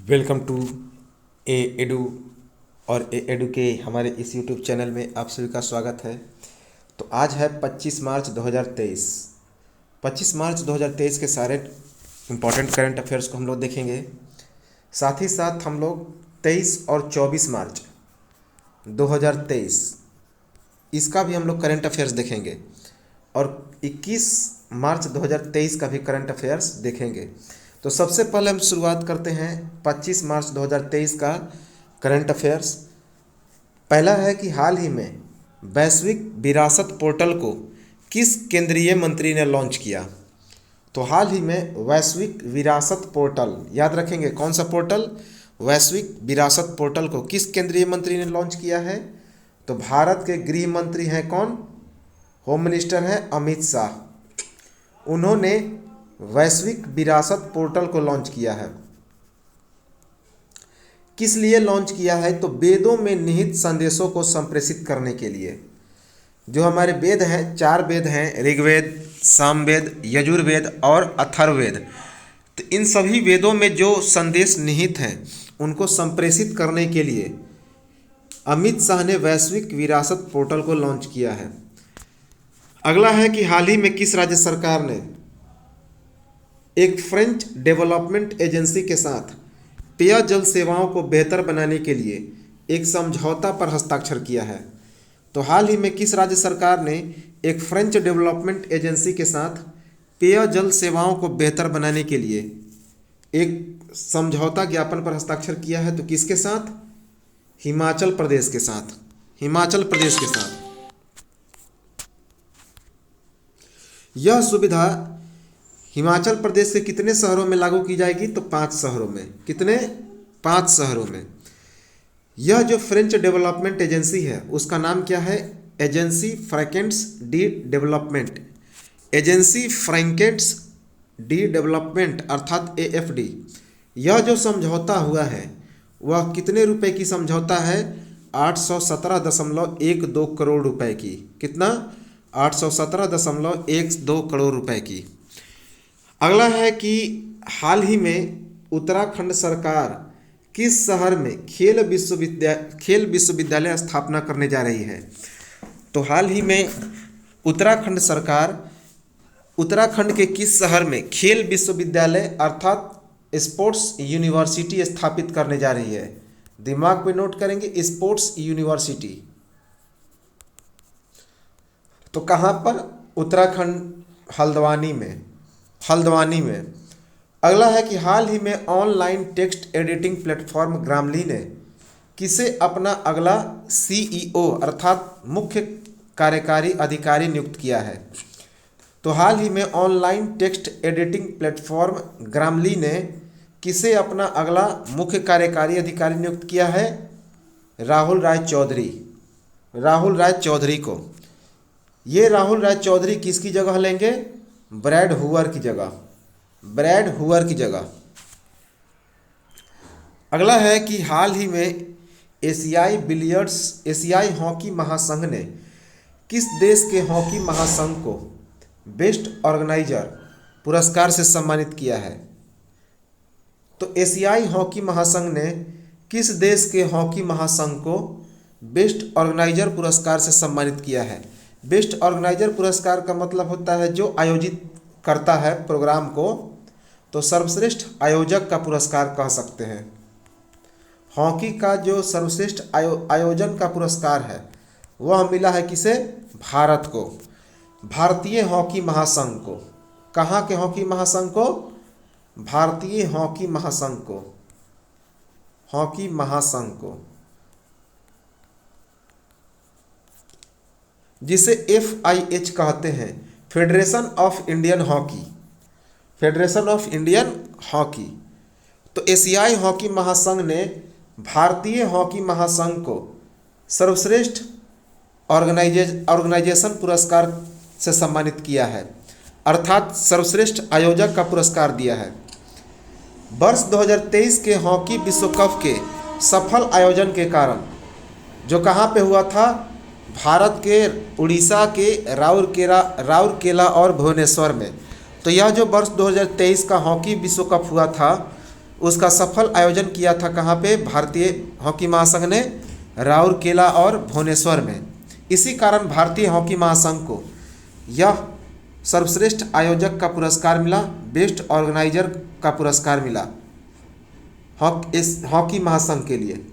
Welcome to A edu और ए edu के हमारे इस यूट्यूब चैनल में आप सभी का स्वागत है। तो आज है 25 मार्च 2023। 25 मार्च 2023 के सारे इम्पोर्टेंट करंट अफेयर्स को हम लोग देखेंगे। साथ ही साथ हम लोग 23 और 24 मार्च 2023 इसका भी हम लोग करंट अफेयर्स देखेंगे और 21 मार्च 2023 का भी करंट अफेयर्स देखेंगे। तो सबसे पहले हम शुरुआत करते हैं 25 मार्च 2023 का करंट अफेयर्स। पहला है कि हाल ही में वैश्विक विरासत पोर्टल को किस केंद्रीय मंत्री ने लॉन्च किया। तो हाल ही में वैश्विक विरासत पोर्टल, याद रखेंगे कौन सा पोर्टल, वैश्विक विरासत पोर्टल को किस केंद्रीय मंत्री ने लॉन्च किया है। तो भारत के गृह मंत्री हैं कौन, होम मिनिस्टर हैं अमित शाह। उन्होंने वैश्विक विरासत पोर्टल को लॉन्च किया है। किस लिए लॉन्च किया है, तो वेदों में निहित संदेशों को संप्रेषित करने के लिए। जो हमारे वेद हैं, 4 वेद हैं, ऋग्वेद, सामवेद, यजुर्वेद और अथर्ववेद। तो इन सभी वेदों में जो संदेश निहित हैं उनको संप्रेषित करने के लिए अमित शाह ने वैश्विक विरासत पोर्टल को लॉन्च किया है। अगला है कि हाल ही में किस राज्य सरकार ने एक फ्रेंच डेवलपमेंट एजेंसी के साथ पेयजल सेवाओं को बेहतर बनाने के लिए एक समझौता पर हस्ताक्षर किया है। तो हाल ही में किस राज्य सरकार ने एक फ्रेंच डेवलपमेंट एजेंसी के साथ पेयजल सेवाओं को बेहतर बनाने के लिए एक समझौता ज्ञापन पर हस्ताक्षर किया है। तो किसके साथ, हिमाचल प्रदेश के साथ, हिमाचल प्रदेश के साथ। यह सुविधा हिमाचल प्रदेश के कितने शहरों में लागू की जाएगी, तो 5 शहरों में। कितने, 5 शहरों में। यह जो फ्रेंच डेवलपमेंट एजेंसी है उसका नाम क्या है, agency francaise de development, agency francaise de development अर्थात AFD। यह जो समझौता हुआ है वह कितने रुपए की समझौता है, 817.12 करोड़ रुपए की। कितना, 817.12 करोड़ रुपए की। अगला है कि हाल ही में उत्तराखंड सरकार किस शहर में खेल विश्वविद्यालय स्थापना करने जा रही है। तो हाल ही में उत्तराखंड सरकार उत्तराखंड के किस शहर में खेल विश्वविद्यालय अर्थात स्पोर्ट्स यूनिवर्सिटी स्थापित करने जा रही है। दिमाग में नोट करेंगे, स्पोर्ट्स यूनिवर्सिटी। तो कहाँ पर, उत्तराखंड हल्द्वानी में, हल्द्वानी में। अगला है कि हाल ही में ऑनलाइन टेक्स्ट एडिटिंग प्लेटफॉर्म ग्रामली ने किसे अपना अगला CEO अर्थात मुख्य कार्यकारी अधिकारी नियुक्त किया है। तो हाल ही में ऑनलाइन टेक्स्ट एडिटिंग प्लेटफॉर्म ग्रामली ने किसे अपना अगला मुख्य कार्यकारी अधिकारी नियुक्त किया है, राहुल राय चौधरी, राहुल राय चौधरी को। ये राहुल राय चौधरी किसकी जगह लेंगे, ब्रैड हुअर की जगह, ब्रैड हुअर की जगह। अगला है कि हाल ही में एशियाई हॉकी महासंघ ने किस देश के हॉकी महासंघ को बेस्ट ऑर्गेनाइजर पुरस्कार से सम्मानित किया है। तो एशियाई हॉकी महासंघ ने किस देश के हॉकी महासंघ को बेस्ट ऑर्गेनाइजर पुरस्कार से सम्मानित किया है। बेस्ट ऑर्गेनाइजर पुरस्कार का मतलब होता है जो आयोजित करता है प्रोग्राम को, तो सर्वश्रेष्ठ आयोजक का पुरस्कार कह सकते हैं। हॉकी का जो सर्वश्रेष्ठ आयोजन का पुरस्कार है वह मिला है किसे, भारत को, भारतीय हॉकी महासंघ को। कहाँ के हॉकी महासंघ को, भारतीय हॉकी महासंघ को, हॉकी महासंघ को, जिसे FIH कहते हैं, federation of Indian hockey, federation of Indian hockey. तो एशियाई हॉकी महासंघ ने भारतीय हॉकी महासंघ को सर्वश्रेष्ठ ऑर्गेनाइजेशन पुरस्कार से सम्मानित किया है, अर्थात सर्वश्रेष्ठ आयोजक का पुरस्कार दिया है। वर्ष 2023 के हॉकी विश्व कप के सफल आयोजन के कारण, जो कहाँ पे हुआ था, भारत के उड़ीसा के राउरकेला और भुवनेश्वर में। तो यह जो वर्ष 2023 का हॉकी विश्व कप हुआ था उसका सफल आयोजन किया था कहाँ पे? भारतीय हॉकी महासंघ ने राउरकेला और भुवनेश्वर में। इसी कारण भारतीय हॉकी महासंघ को यह सर्वश्रेष्ठ आयोजक का पुरस्कार मिला, बेस्ट ऑर्गेनाइजर का पुरस्कार मिला इस हॉकी महासंघ के लिए।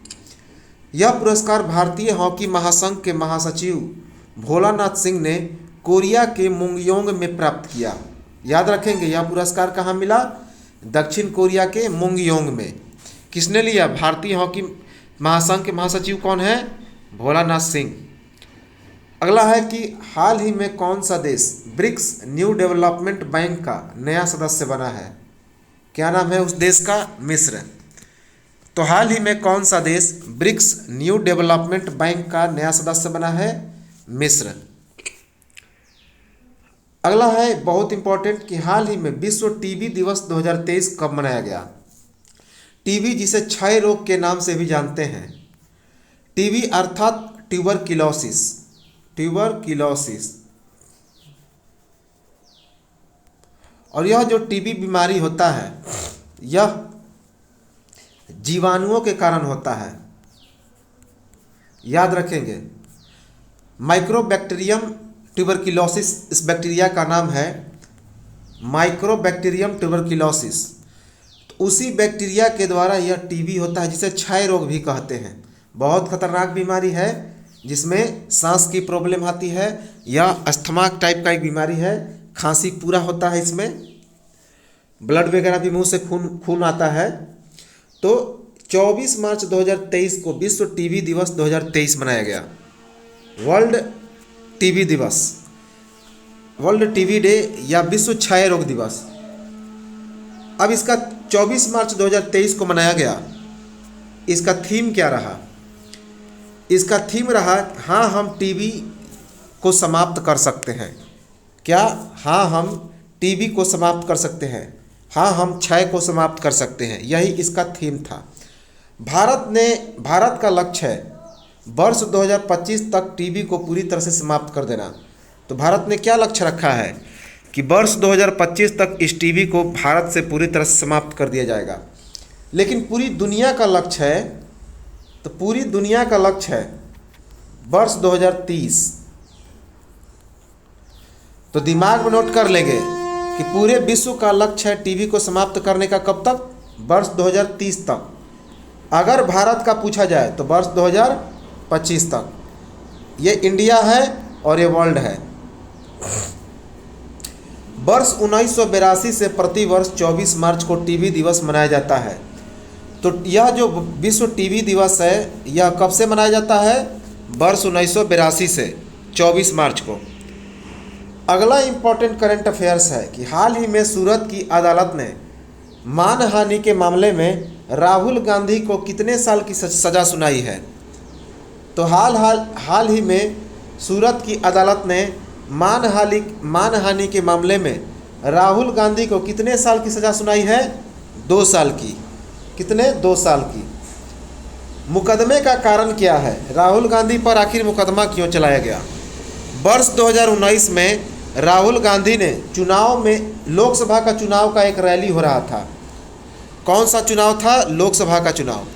यह पुरस्कार भारतीय हॉकी महासंघ के महासचिव भोलानाथ सिंह ने कोरिया के मुंगयोंग में प्राप्त किया। याद रखेंगे, यह पुरस्कार कहाँ मिला? दक्षिण कोरिया के मुंगयोंग में। किसने लिया? भारतीय हॉकी महासंघ के महासचिव कौन है? भोलानाथ सिंह। अगला है कि हाल ही में कौन सा देश ब्रिक्स न्यू डेवलपमेंट बैंक का नया सदस्य बना है? क्या नाम है उस देश का? मिस्र। तो हाल ही में कौन सा देश ब्रिक्स न्यू डेवलपमेंट बैंक का नया सदस्य बना है? मिस्र। अगला है बहुत इंपॉर्टेंट कि हाल ही में विश्व टीबी दिवस 2023 कब मनाया गया? टीबी जिसे क्षय रोग के नाम से भी जानते हैं, टीबी अर्थात ट्यूबरक्लोसिस। और यह जो टीबी बीमारी होता है यह जीवाणुओं के कारण होता है। याद रखेंगे, माइक्रोबैक्टीरियम ट्यूबरक्लोसिस इस बैक्टीरिया का नाम है, माइक्रोबैक्टीरियम ट्यूबरक्लोसिस। तो उसी बैक्टीरिया के द्वारा यह टीबी होता है, जिसे क्षय रोग भी कहते हैं। बहुत खतरनाक बीमारी है जिसमें सांस की प्रॉब्लम आती है, या अस्थमा टाइप का एक बीमारी है, खांसी पूरा होता है, इसमें ब्लड वगैरह भी मुंह से खून आता है। तो 24 मार्च 2023 को विश्व टीबी दिवस 2023 मनाया गया, वर्ल्ड टीबी दिवस, वर्ल्ड टीबी डे या विश्व क्षय रोग दिवस। अब इसका 24 मार्च 2023 को मनाया गया, इसका थीम क्या रहा? इसका थीम रहा, हाँ हम टीबी को समाप्त कर सकते हैं। क्या? हाँ हम टीबी को समाप्त कर सकते हैं, हाँ हम क्षय को समाप्त कर सकते हैं, यही इसका थीम था। भारत का लक्ष्य है वर्ष 2025 तक टीबी को पूरी तरह से समाप्त कर देना। तो भारत ने क्या लक्ष्य रखा है कि वर्ष 2025 तक इस टीबी को भारत से पूरी तरह से समाप्त कर दिया जाएगा। लेकिन पूरी दुनिया का लक्ष्य है, तो पूरी दुनिया का लक्ष्य है वर्ष 2030। तो दिमाग में नोट कर लेंगे कि पूरे विश्व का लक्ष्य है टीबी को समाप्त करने का। कब तक? वर्ष 2030 तक। अगर भारत का पूछा जाए तो वर्ष 2025 तक। ये इंडिया है और ये वर्ल्ड है। वर्ष 1982 से प्रति वर्ष 24 मार्च को टीबी दिवस मनाया जाता है। तो यह जो विश्व टीबी दिवस है यह कब से मनाया जाता है? वर्ष 1982 से 24 मार्च को। अगला इंपॉर्टेंट करंट अफेयर्स है कि हाल ही में सूरत की अदालत ने मानहानि के मामले में राहुल गांधी को कितने साल की सज़ा सुनाई है? तो हाल ही में सूरत की अदालत ने मानहानि के मामले में राहुल गांधी को कितने साल की सज़ा सुनाई है? 2 साल की। कितने? 2 साल की। मुकदमे का कारण क्या है? राहुल गांधी पर आखिर मुकदमा क्यों चलाया गया? वर्ष 2019 में राहुल गांधी ने चुनाव में, लोकसभा का चुनाव का एक रैली हो रहा था। कौन सा चुनाव था? लोकसभा का चुनाव।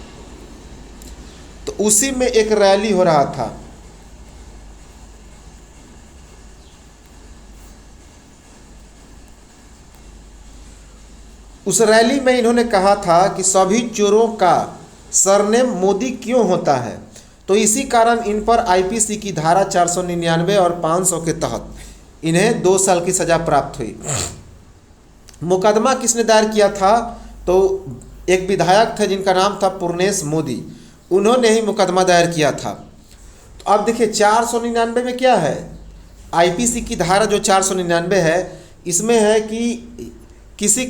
तो उसी में एक रैली हो रहा था। उस रैली में इन्होंने कहा था कि सभी चोरों का सरनेम मोदी क्यों होता है। तो इसी कारण इन पर आईपीसी की धारा 499 और 500 के तहत इन्हें 2 साल की सज़ा प्राप्त हुई। मुकदमा किसने दायर किया था? तो एक विधायक थे जिनका नाम था पूर्णेश मोदी, उन्होंने ही मुकदमा दायर किया था। तो अब देखिए 499 में क्या है? आईपीसी की धारा जो 499 है इसमें है कि किसी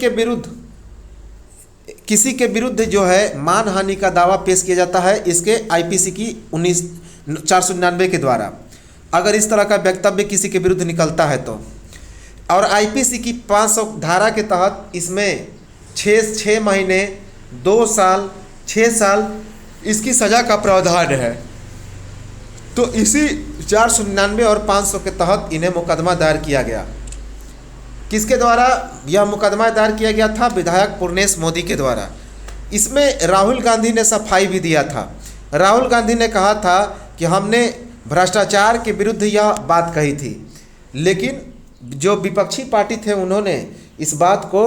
के विरुद्ध जो है मानहानि का दावा पेश किया जाता है इसके आईपीसी की 499 के द्वारा, अगर इस तरह का वक्तव्य किसी के विरुद्ध निकलता है तो। और आईपीसी की 500 धारा के तहत इसमें 6 महीने, 2 साल, 6 साल इसकी सज़ा का प्रावधान है। तो इसी 499 और 500 के तहत इन्हें मुकदमा दायर किया गया। किसके द्वारा यह मुकदमा दायर किया गया था? विधायक पूर्णेश मोदी के द्वारा। इसमें राहुल गांधी ने सफाई भी दिया था। राहुल गांधी ने कहा था कि हमने भ्रष्टाचार के विरुद्ध यह बात कही थी, लेकिन जो विपक्षी पार्टी थे उन्होंने इस बात को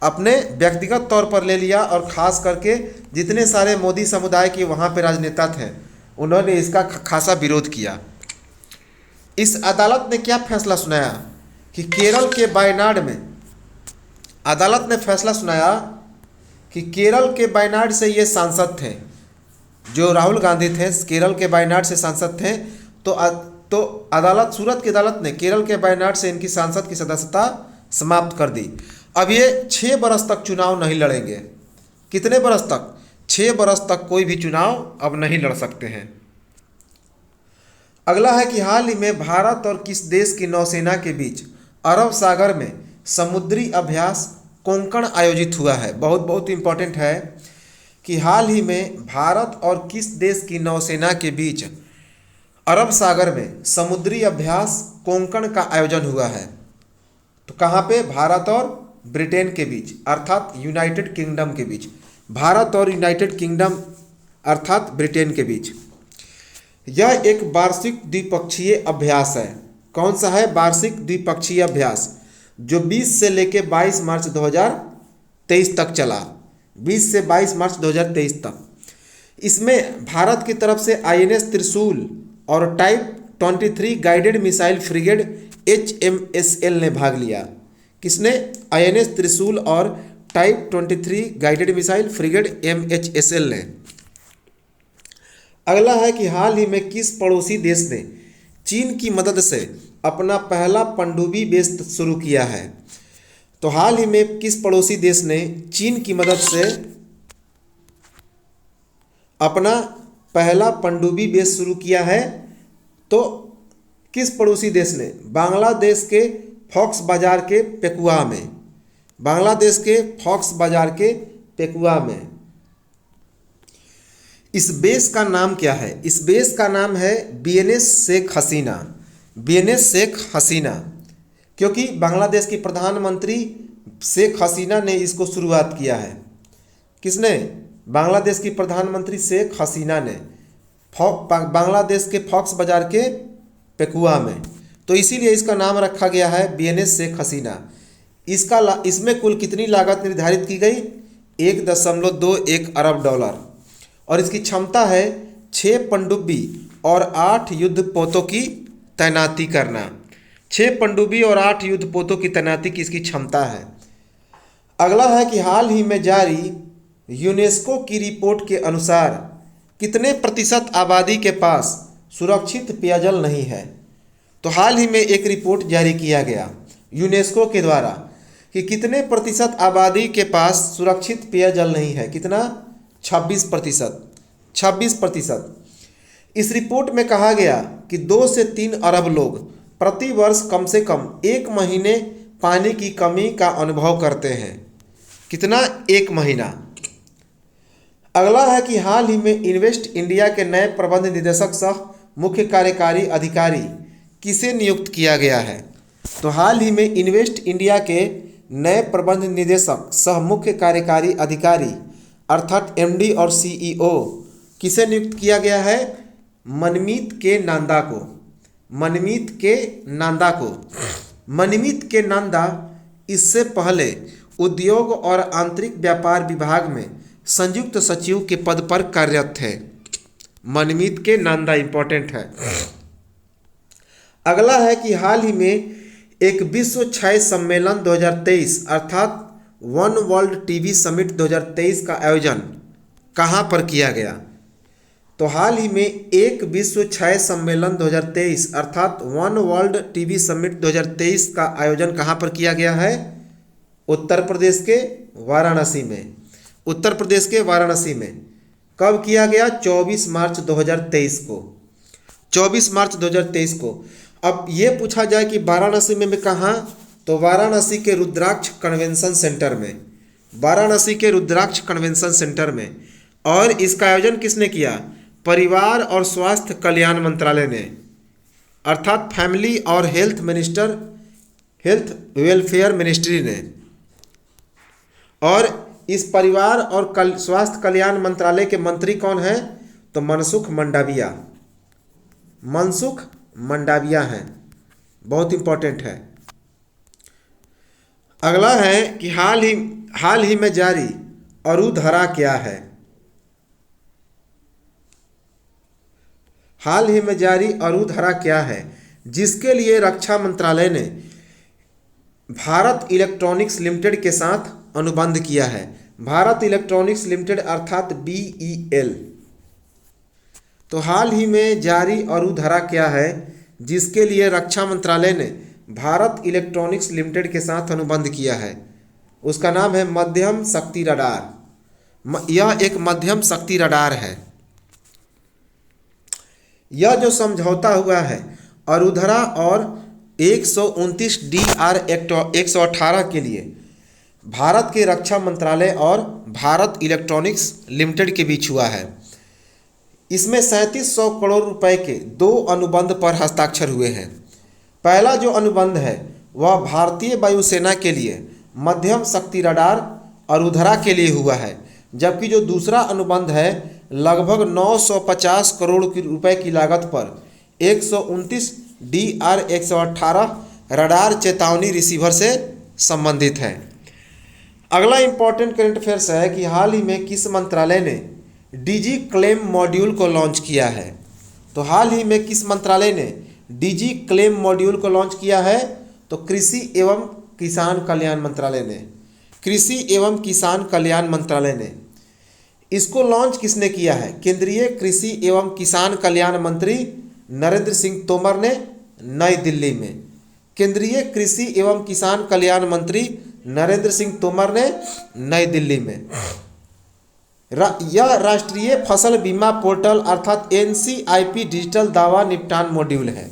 अपने व्यक्तिगत तौर पर ले लिया और ख़ास करके जितने सारे मोदी समुदाय के वहाँ पे राजनेता थे उन्होंने इसका खासा विरोध किया। इस अदालत ने क्या फैसला सुनाया कि केरल के वायनाड में अदालत ने फैसला सुनाया कि केरल के वायनाड से ये सांसद थे, जो राहुल गांधी थे केरल के वायनाड से सांसद थे। तो अदालत, सूरत की अदालत ने केरल के वायनाड से इनकी सांसद की सदस्यता समाप्त कर दी। अब ये 6 बरस तक चुनाव नहीं लड़ेंगे। कितने बरस तक? 6 बरस तक कोई भी चुनाव अब नहीं लड़ सकते हैं। अगला है कि हाल ही में भारत और किस देश की नौसेना के बीच अरब सागर में समुद्री अभ्यास कोंकण आयोजित हुआ है। बहुत बहुत इम्पोर्टेंट है कि हाल ही में भारत और किस देश की नौसेना के बीच अरब सागर में समुद्री अभ्यास कोंकण का आयोजन हुआ है। तो कहाँ पे? भारत और ब्रिटेन के बीच, अर्थात यूनाइटेड किंगडम के बीच। भारत और यूनाइटेड किंगडम अर्थात ब्रिटेन के बीच। यह एक वार्षिक द्विपक्षीय अभ्यास है। कौन सा है? वार्षिक द्विपक्षीय अभ्यास, जो 20 से लेके 22 मार्च 2023 तक चला। 20 से 22 मार्च 2023 तक। इसमें भारत की तरफ से INS त्रिशूल और टाइप 23 गाइडेड मिसाइल फ्रिगेड HMSL ने भाग लिया। किसने? INS त्रिशूल और टाइप 23 गाइडेड मिसाइल फ्रिगेड MHSL ने। अगला है कि हाल ही में किस पड़ोसी देश ने चीन की मदद से अपना पहला पनडुब्बी बेस शुरू किया है? तो हाल ही में किस पड़ोसी देश ने चीन की मदद से अपना पहला पनडुब्बी बेस शुरू किया है? तो किस पड़ोसी देश ने? बांग्लादेश के फॉक्स बाजार के पेकुआ में। बांग्लादेश के फॉक्स बाजार के पेकुआ में। इस बेस का नाम क्या है? इस बेस का नाम है BNS शेख हसीना। BNS शेख हसीना, क्योंकि बांग्लादेश की प्रधानमंत्री शेख हसीना ने इसको शुरुआत किया है। किसने? बांग्लादेश की प्रधानमंत्री शेख हसीना ने बांग्लादेश के फॉक्स बाजार के पेकुआ में। तो इसीलिए इसका नाम रखा गया है BNS शेख हसीना। इसमें कुल कितनी लागत निर्धारित की गई? 1.21 अरब डॉलर। और इसकी क्षमता है 6 पनडुब्बी और 8 युद्धपोतों की तैनाती करना। 6 पनडुब्बी और 8 युद्धपोतों की तैनाती की इसकी क्षमता है। अगला है कि हाल ही में जारी यूनेस्को की रिपोर्ट के अनुसार कितने प्रतिशत आबादी के पास सुरक्षित पेयजल नहीं है? तो हाल ही में एक रिपोर्ट जारी किया गया यूनेस्को के द्वारा कि कितने प्रतिशत आबादी के पास सुरक्षित पेयजल नहीं है। कितना? 26%। 26%। इस रिपोर्ट में कहा गया कि 2 से 3 अरब लोग प्रति वर्ष कम से कम 1 महीने पानी की कमी का अनुभव करते हैं। कितना? 1 महीना। अगला है कि हाल ही में इन्वेस्ट इंडिया के नए प्रबंध निदेशक सह मुख्य कार्यकारी अधिकारी किसे नियुक्त किया गया है? तो हाल ही में इन्वेस्ट इंडिया के नए प्रबंध निदेशक सह मुख्य कार्यकारी अधिकारी अर्थात MD और CEO किसे नियुक्त किया गया है? मनमीत के नांदा को। मनमीत के नांदा को। मनमीत के नांदा इससे पहले उद्योग और आंतरिक व्यापार विभाग में संयुक्त सचिव के पद पर कार्यरत थे। मनमीत के नांदा इंपॉर्टेंट है। अगला है कि हाल ही में एक विश्व क्षय सम्मेलन 2023 अर्थात वन वर्ल्ड टीबी समिट 2023 का आयोजन कहाँ पर किया गया? तो हाल ही में एक विश्व क्षय सम्मेलन 2023 अर्थात वन वर्ल्ड टीबी समिट 2023 का आयोजन कहाँ पर किया गया है? उत्तर प्रदेश के वाराणसी में। उत्तर प्रदेश के वाराणसी में। कब किया गया? 24 मार्च 2023 को। 24 मार्च 2023 को। अब ये पूछा जाए कि वाराणसी में कहाँ? तो वाराणसी के रुद्राक्ष कन्वेंशन सेंटर में। वाराणसी के रुद्राक्ष कन्वेंशन सेंटर में। और इसका आयोजन किसने किया? परिवार और स्वास्थ्य कल्याण मंत्रालय ने, अर्थात फैमिली और हेल्थ वेलफेयर मिनिस्ट्री ने। और इस परिवार और स्वास्थ्य कल्याण मंत्रालय के मंत्री कौन हैं? तो मनसुख मंडाविया, मनसुख मंडाविया हैं, बहुत इंपॉर्टेंट है। अगला है कि हाल ही में जारी अरुधरा क्या है? हाल ही में जारी अरुधरा क्या है, जिसके लिए रक्षा मंत्रालय ने भारत इलेक्ट्रॉनिक्स लिमिटेड के साथ अनुबंध किया है। भारत इलेक्ट्रॉनिक्स लिमिटेड अर्थात BEL। तो हाल ही में जारी अरुधरा क्या है, जिसके लिए रक्षा मंत्रालय ने भारत इलेक्ट्रॉनिक्स लिमिटेड के साथ अनुबंध किया है? उसका नाम है मध्यम शक्ति रडार। यह एक मध्यम शक्ति रडार है। यह जो समझौता हुआ है अरुधरा और 129 DR एक्ट 118 के लिए भारत के रक्षा मंत्रालय और भारत इलेक्ट्रॉनिक्स लिमिटेड के बीच हुआ है। इसमें 3700 करोड़ रुपए के 2 अनुबंध पर हस्ताक्षर हुए हैं। पहला जो अनुबंध है वह भारतीय वायुसेना के लिए मध्यम शक्ति रडार अरुधरा के लिए हुआ है, जबकि जो दूसरा अनुबंध है लगभग 950 करोड़ रुपए की लागत पर 129 DR 118 रडार चेतावनी रिसीवर से संबंधित है। अगला इंपॉर्टेंट करंट अफेयर्स है कि हाल ही में किस मंत्रालय ने DG क्लेम मॉड्यूल को लॉन्च किया है? तो हाल ही में किस मंत्रालय ने DG क्लेम मॉड्यूल को लॉन्च किया है? तो कृषि एवं किसान कल्याण मंत्रालय ने, कृषि एवं किसान कल्याण मंत्रालय ने। इसको लॉन्च किसने किया है? केंद्रीय कृषि एवं किसान कल्याण मंत्री नरेंद्र सिंह तोमर ने नई दिल्ली में। केंद्रीय कृषि एवं किसान कल्याण मंत्री नरेंद्र सिंह तोमर ने नई दिल्ली में। यह राष्ट्रीय फसल बीमा पोर्टल अर्थात NCIP डिजिटल दावा निपटान मॉड्यूल है।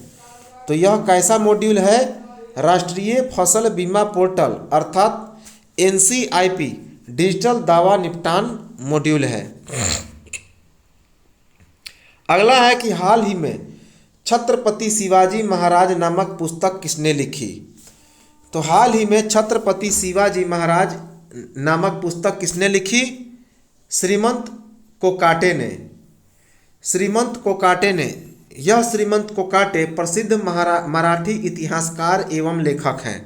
तो यह कैसा मॉड्यूल है? राष्ट्रीय फसल बीमा पोर्टल अर्थात NCIP डिजिटल दावा निपटान मॉड्यूल है। अगला है कि हाल ही में छत्रपति शिवाजी महाराज नामक पुस्तक किसने लिखी? तो हाल ही में छत्रपति शिवाजी महाराज नामक पुस्तक किसने लिखी? श्रीमंत कोकाटे ने। श्रीमंत कोकाटे ने। यह श्रीमंत कोकाटे प्रसिद्ध मराठी इतिहासकार एवं लेखक हैं।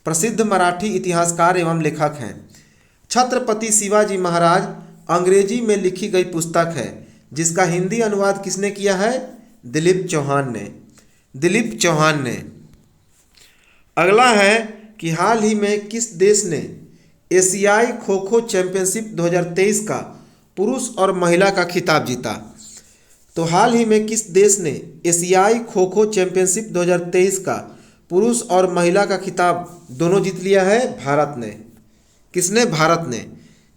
प्रसिद्ध मराठी इतिहासकार एवं लेखक हैं। छत्रपति शिवाजी महाराज अंग्रेजी में लिखी गई पुस्तक है, जिसका हिंदी अनुवाद किसने किया है? दिलीप चौहान ने। दिलीप चौहान ने। अगला है कि हाल ही में किस देश ने एशियाई खो खो चैंपियनशिप 2023 का पुरुष और महिला का खिताब जीता? तो हाल ही में किस देश ने एशियाई खो खो चैंपियनशिप 2023 का पुरुष और महिला का खिताब दोनों जीत लिया है? भारत ने। किसने? भारत ने।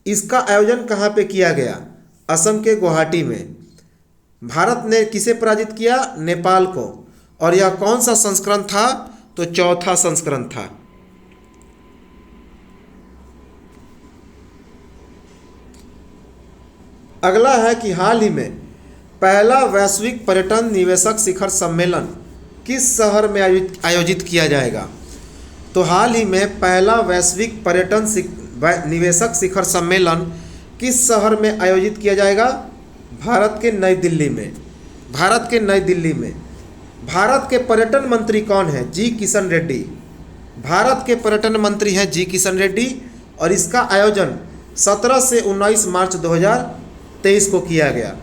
इसका आयोजन कहाँ पे किया गया? असम के गुवाहाटी में। भारत ने किसे पराजित किया? नेपाल को। और यह कौन सा संस्करण था? तो चौथा संस्करण था। अगला है कि हाल ही में पहला वैश्विक पर्यटन निवेशक शिखर सम्मेलन किस शहर में आयोजित किया जाएगा? तो हाल ही में पहला वैश्विक पर्यटन निवेशक शिखर सम्मेलन किस शहर में आयोजित किया जाएगा? भारत के नई दिल्ली में। भारत के नई दिल्ली में। भारत के पर्यटन मंत्री कौन है? जी किशन रेड्डी। भारत के पर्यटन मंत्री हैं जी किशन रेड्डी। और इसका आयोजन 17 से 19 मार्च 2023 को किया गया।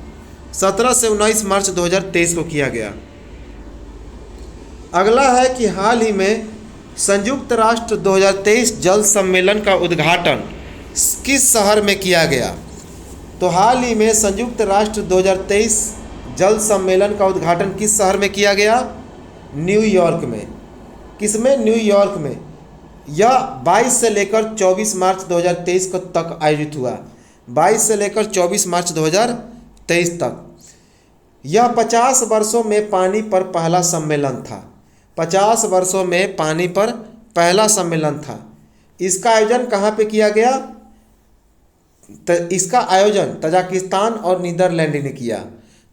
17 से 19 मार्च 2023 को किया गया। अगला है कि हाल ही में संयुक्त राष्ट्र 2023 जल सम्मेलन का उद्घाटन किस शहर में किया गया? तो हाल ही में संयुक्त राष्ट्र 2023 जल सम्मेलन का उद्घाटन किस शहर में किया गया? न्यूयॉर्क में। किसमें? न्यूयॉर्क में। यह 22 से लेकर 24 मार्च 2023 को तक आयोजित हुआ। 22 से लेकर 24 मार्च 2023 तक। यह 50 वर्षों में पानी पर पहला सम्मेलन था। 50 वर्षों में पानी पर पहला सम्मेलन था। इसका आयोजन कहाँ पे किया गया? इसका आयोजन तजाकिस्तान और नीदरलैंड ने किया।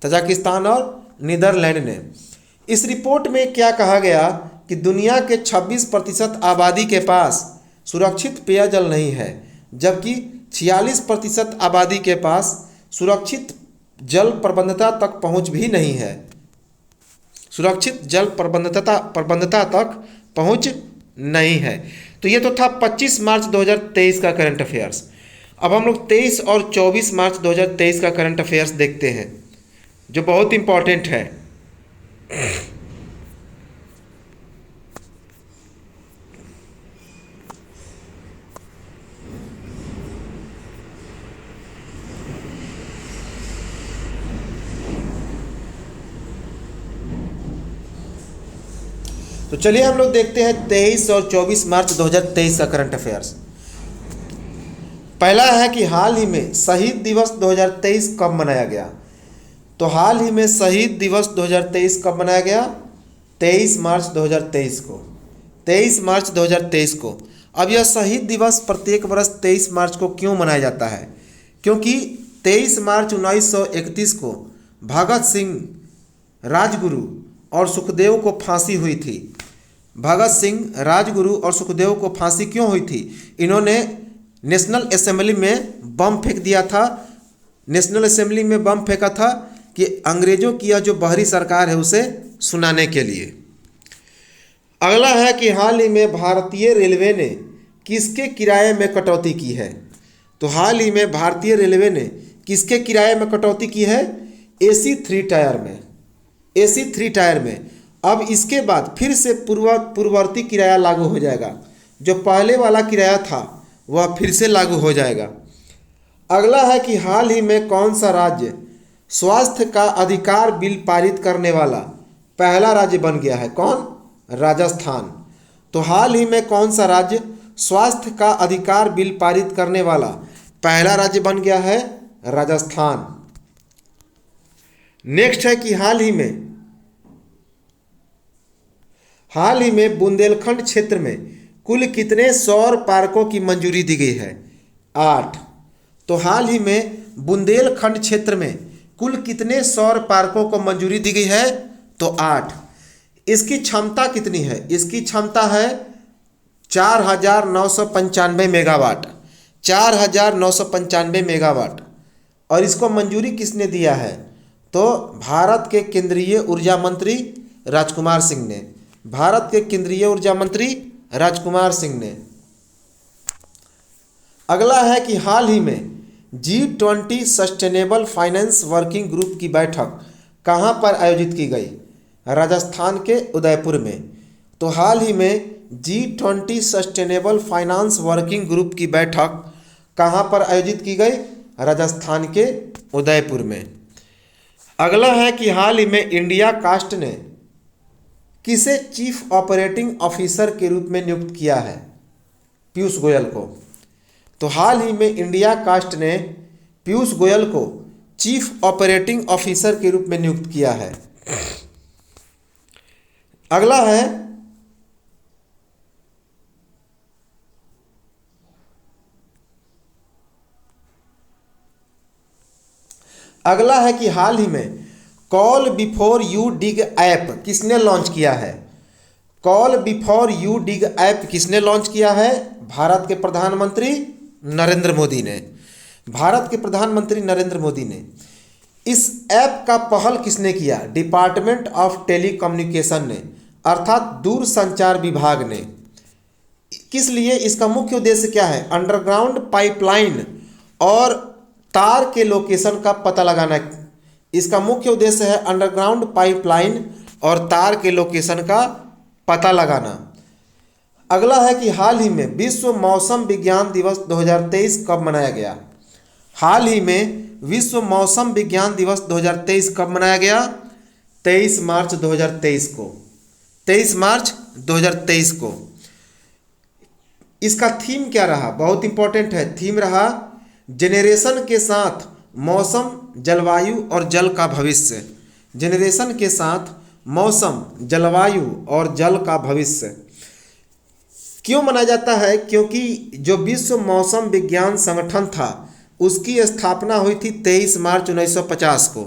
तजाकिस्तान और नीदरलैंड ने। इस रिपोर्ट में क्या कहा गया कि दुनिया के 26% आबादी के पास सुरक्षित पेयजल नहीं है, जबकि 46% आबादी के पास सुरक्षित जल प्रबंधता तक पहुंच भी नहीं है। सुरक्षित जल प्रबंधता तक पहुंच नहीं है। तो ये तो था 25 मार्च 2023 का करंट अफेयर्स। अब हम लोग 23 और 24 मार्च 2023 का करंट अफेयर्स देखते हैं, जो बहुत इंपॉर्टेंट है। तो चलिए हम लोग देखते हैं 23 और 24 मार्च 2023 का करंट अफेयर्स। पहला है कि हाल ही में शहीद दिवस 2023 कब मनाया गया। तो हाल ही में शहीद दिवस 2023 कब मनाया गया? 23 मार्च 2023 को। 23 मार्च 2023 को। अब यह शहीद दिवस प्रत्येक वर्ष 23 मार्च को क्यों मनाया जाता है? क्योंकि 23 मार्च 1931 को भगत सिंह, राजगुरु और सुखदेव को फांसी हुई थी। भगत सिंह, राजगुरु और सुखदेव को फांसी क्यों हुई थी? इन्होंने नेशनल असेंबली में बम फेंक दिया था। नेशनल असेंबली में बम फेंका था कि अंग्रेजों की यह जो बाहरी सरकार है उसे सुनाने के लिए। अगला है कि हाल ही में भारतीय रेलवे ने किसके किराए में कटौती की है। तो हाल ही में भारतीय रेलवे ने किसके किराए में कटौती की है? AC 3 टायर में। AC 3 टायर में। अब इसके बाद फिर से पूर्ववर्ती किराया लागू हो जाएगा। जो पहले वाला किराया था वह फिर से लागू हो जाएगा। अगला है कि हाल ही में कौन सा राज्य स्वास्थ्य का अधिकार बिल पारित करने वाला पहला राज्य बन गया है? कौन? राजस्थान। तो हाल ही में कौन सा राज्य स्वास्थ्य का अधिकार बिल पारित करने वाला पहला राज्य बन गया है? राजस्थान। नेक्स्ट है कि हाल ही में बुंदेलखंड क्षेत्र में कुल कितने सौर पार्कों की मंजूरी दी गई है? 8। तो हाल ही में बुंदेलखंड क्षेत्र में कुल कितने सौर पार्कों को मंजूरी दी गई है? तो 8। इसकी क्षमता कितनी है? इसकी क्षमता है 4995 मेगावाट। 4995 मेगावाट। और इसको मंजूरी किसने दिया है? तो भारत के केंद्रीय ऊर्जा मंत्री राजकुमार सिंह ने। भारत के केंद्रीय ऊर्जा मंत्री राजकुमार सिंह ने। अगला है कि हाल ही में G20 sustainable finance working group की बैठक कहां पर आयोजित की गई? राजस्थान के उदयपुर में। तो हाल ही में G20 sustainable finance working group की बैठक कहां पर आयोजित की गई? राजस्थान के उदयपुर में। अगला है कि हाल ही में इंडिया कास्ट ने किसे चीफ ऑपरेटिंग ऑफिसर के रूप में नियुक्त किया है? पीयूष गोयल को। तो हाल ही में इंडिया कास्ट ने पीयूष गोयल को चीफ ऑपरेटिंग ऑफिसर के रूप में नियुक्त किया है। अगला है कि हाल ही में call before you dig app किसने लॉन्च किया है? Call before you dig app किसने लॉन्च किया है? भारत के प्रधानमंत्री नरेंद्र मोदी ने। भारत के प्रधानमंत्री नरेंद्र मोदी ने। इस ऐप का पहल किसने किया? डिपार्टमेंट ऑफ टेलीकम्युनिकेशन ने, अर्थात दूरसंचार विभाग ने। किस लिए? इसका मुख्य उद्देश्य क्या है? अंडरग्राउंड पाइपलाइन और तार के लोकेशन का पता लगाना। इसका मुख्य उद्देश्य है अंडरग्राउंड पाइपलाइन और तार के लोकेशन का पता लगाना। अगला है कि हाल ही में विश्व मौसम विज्ञान दिवस 2023 कब मनाया गया? हाल ही में विश्व मौसम विज्ञान दिवस 2023 कब मनाया गया? 23 मार्च 2023 को। 23 मार्च 2023 को। इसका थीम क्या रहा? बहुत इंपॉर्टेंट है। थीम रहा जेनरेशन के साथ मौसम, जलवायु और जल का भविष्य। जेनरेशन के साथ मौसम, जलवायु और जल का भविष्य। क्यों मनाया जाता है? क्योंकि जो विश्व मौसम विज्ञान संगठन था उसकी स्थापना हुई थी 23 मार्च 1950 को।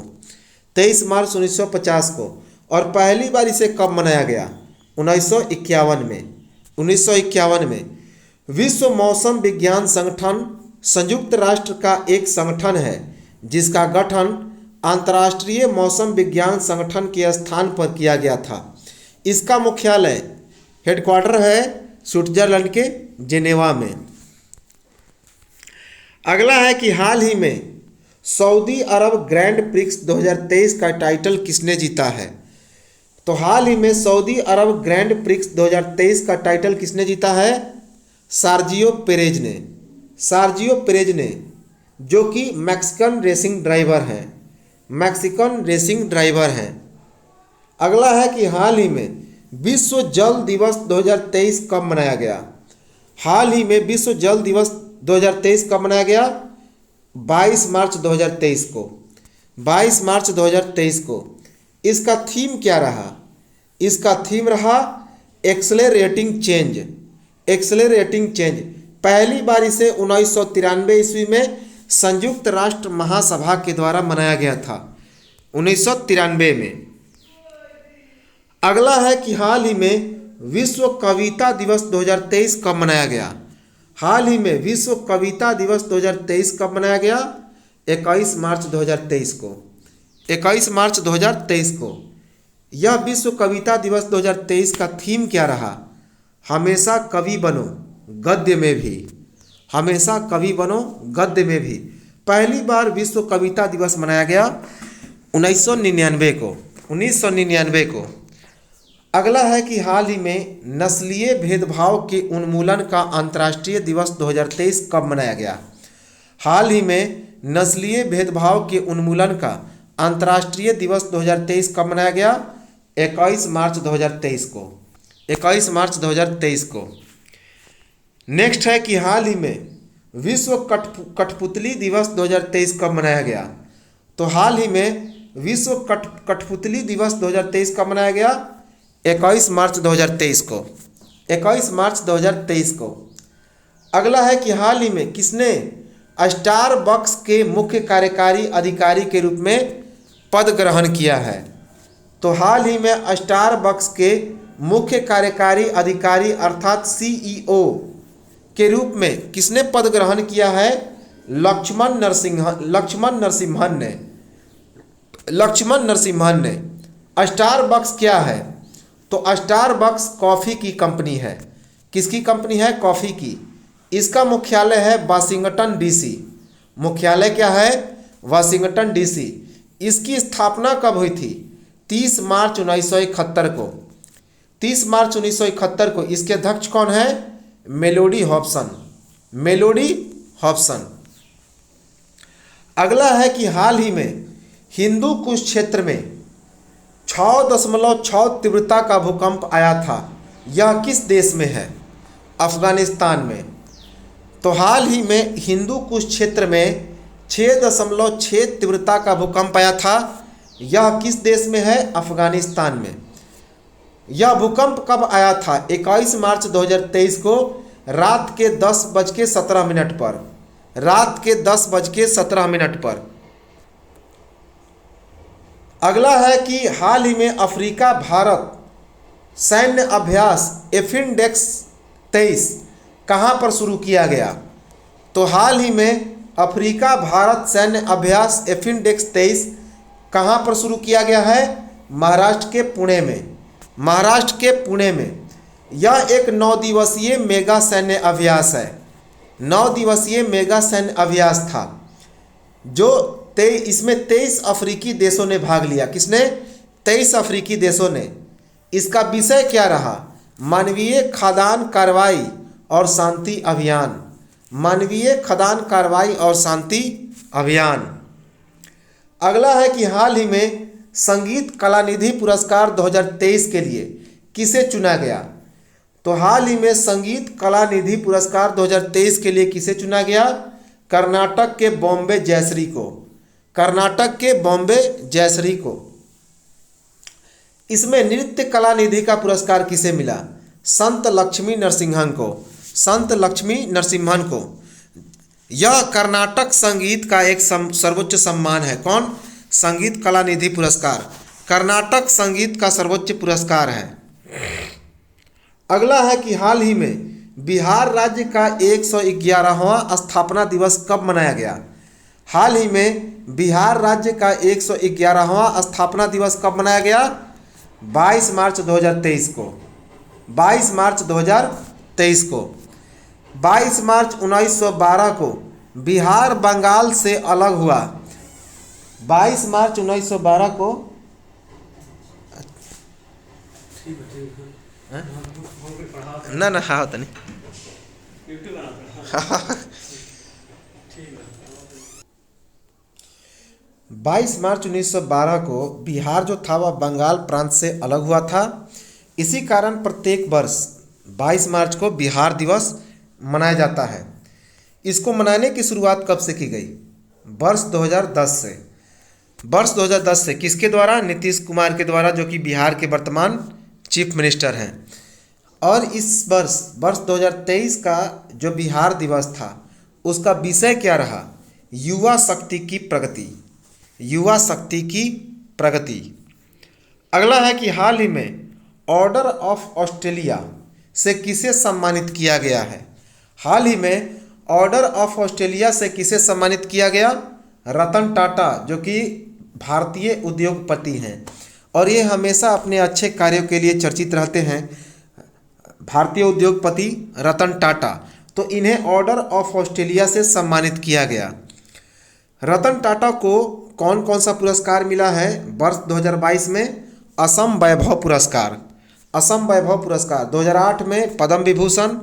23 मार्च 1950 को। और पहली बार इसे कब मनाया गया? 1951 में। 1951 में विश्व मौसम विज्ञान संगठन संयुक्त राष्ट्र का एक संगठन है जिसका गठन अंतर्राष्ट्रीय मौसम विज्ञान संगठन के स्थान पर किया गया था। इसका मुख्यालय हेडक्वार्टर है स्विट्जरलैंड के जेनेवा में। अगला है कि हाल ही में सऊदी अरब ग्रैंड प्रिक्स 2023 का टाइटल किसने जीता है। तो हाल ही में सऊदी अरब ग्रैंड प्रिक्स 2023 का टाइटल किसने जीता है? सार्जियो पेरेज ने। सार्जियो पेरेज ने, जो कि मैक्सिकन रेसिंग ड्राइवर हैं। मैक्सिकन रेसिंग ड्राइवर हैं। अगला है कि हाल ही में विश्व जल दिवस 2023 कब मनाया गया। हाल ही में विश्व जल दिवस 2023 कब मनाया गया? 22 मार्च 2023 को। 22 मार्च 2023 को। इसका थीम क्या रहा? इसका थीम रहा एक्सेलरेटिंग चेंज। एक्सेलरेटिंग चेंज पहली बार इसे 1993 ईस्वी में संयुक्त राष्ट्र महासभा के द्वारा मनाया गया था, 1993 में। अगला है कि हाल ही में विश्व कविता दिवस 2023 कब मनाया गया। हाल ही में विश्व कविता दिवस 2023 कब मनाया गया? 21 मार्च 2023 को। 21 मार्च 2023 को। यह विश्व कविता दिवस 2023 का थीम क्या रहा? हमेशा कवि बनो गद्य में भी। हमेशा कवि बनो गद्य में भी। पहली बार विश्व कविता दिवस मनाया गया 1999 को। 1999 को। अगला है कि हाल ही में नस्लीय भेदभाव के उन्मूलन का अंतर्राष्ट्रीय दिवस 2023 कब मनाया गया। हाल ही में नस्लीय भेदभाव के उन्मूलन का अंतर्राष्ट्रीय दिवस 2023 कब मनाया गया? 21 मार्च 2023 को। 21 मार्च 2023 को। नेक्स्ट है कि हाल ही में विश्व कठपुतली दिवस 2023 कब मनाया गया। तो हाल ही में विश्व कठपुतली दिवस 2023 कब मनाया गया? 21 मार्च 2023 को। 21 मार्च 2023 को। अगला है कि हाल ही में किसने स्टारबक्स के मुख्य कार्यकारी अधिकारी के रूप में पद ग्रहण किया है। तो हाल ही में स्टारबक्स के मुख्य कार्यकारी अधिकारी अर्थात सीईओ के रूप में किसने पद ग्रहण किया है? लक्ष्मण नरसिम्हन ने। स्टारबक्स क्या है? तो स्टारबक्स कॉफ़ी की कंपनी है। किसकी कंपनी है? कॉफ़ी की। इसका मुख्यालय है वाशिंगटन डीसी। मुख्यालय क्या है? Washington DC. इसकी स्थापना कब हुई थी? 30 मार्च 1971 को। 30 मार्च 1971 को। इसके अध्यक्ष कौन है? Melody Hobson. Melody Hobson. अगला है कि हाल ही में हिंदू कुश क्षेत्र में 6.6 तीव्रता का भूकंप आया था। यह किस देश में है? अफगानिस्तान में। तो हाल ही में हिंदू कुश क्षेत्र में 6.6 तीव्रता का भूकंप आया था। यह किस देश में है? अफगानिस्तान में। यह भूकंप कब आया था? 21 मार्च 2023 को रात के 10:17 पर। रात के 10:17 पर। अगला है कि हाल ही में अफ्रीका भारत सैन्य अभ्यास एफिनडेक्स 23 कहाँ पर शुरू किया गया। तो हाल ही में अफ्रीका भारत सैन्य अभ्यास एफिनडेक्स 23 कहाँ पर शुरू किया गया है? महाराष्ट्र के पुणे में। महाराष्ट्र के पुणे में। यह एक 9 दिवसीय मेगा सैन्य अभ्यास है। 9 दिवसीय मेगा सैन्य अभ्यास था जो इसमें 23 अफ्रीकी देशों ने भाग लिया। किसने? 23 अफ्रीकी देशों ने। इसका विषय क्या रहा? मानवीय खदान कार्रवाई और शांति अभियान। मानवीय खदान कार्रवाई और शांति अभियान। अगला है कि हाल ही में संगीत कलानिधि पुरस्कार 2023 के लिए किसे चुना गया। तो हाल ही में संगीत कलानिधि पुरस्कार 2023 के लिए किसे चुना गया? कर्नाटक के बॉम्बे जयश्री को। कर्नाटक के बॉम्बे जयश्री को। इसमें नृत्य कलानिधि का पुरस्कार किसे मिला? संत लक्ष्मी नरसिम्हन को। संत लक्ष्मी नरसिम्हन को। यह कर्नाटक संगीत का एक सर्वोच्च सम्मान है। कौन? संगीत कलानिधि पुरस्कार कर्नाटक संगीत का सर्वोच्च पुरस्कार है। अगला है कि हाल ही में बिहार राज्य का 111वां स्थापना दिवस कब मनाया गया? हाल ही में बिहार राज्य का 111वां स्थापना दिवस कब मनाया गया? 22 मार्च 2023 को। 22 मार्च 2023 को। 22 मार्च 1912 को बिहार बंगाल से अलग हुआ। 22 मार्च 1912 को ना ना हाँ होता नहीं 22 मार्च 1912 को बिहार जो था वह बंगाल प्रांत से अलग हुआ था। इसी कारण प्रत्येक वर्ष 22 मार्च को बिहार दिवस मनाया जाता है। इसको मनाने की शुरुआत कब से की गई? वर्ष 2010 से। वर्ष 2010 से किसके द्वारा? नीतीश कुमार के द्वारा, जो कि बिहार के वर्तमान चीफ मिनिस्टर हैं। और इस वर्ष 2023 का जो बिहार दिवस था उसका विषय क्या रहा? युवा शक्ति की प्रगति। युवा शक्ति की प्रगति। अगला है कि हाल ही में ऑर्डर ऑफ ऑस्ट्रेलिया से किसे सम्मानित किया गया है? हाल ही में ऑर्डर ऑफ ऑस्ट्रेलिया से किसे सम्मानित किया गया? रतन टाटा, जो कि भारतीय उद्योगपति हैं और ये हमेशा अपने अच्छे कार्यों के लिए चर्चित रहते हैं। भारतीय उद्योगपति रतन टाटा, तो इन्हें ऑर्डर ऑफ ऑस्ट्रेलिया से सम्मानित किया गया। रतन टाटा को कौन कौन सा पुरस्कार मिला है? वर्ष 2022 में असम वैभव पुरस्कार। असम वैभव पुरस्कार 2008 में पद्म विभूषण,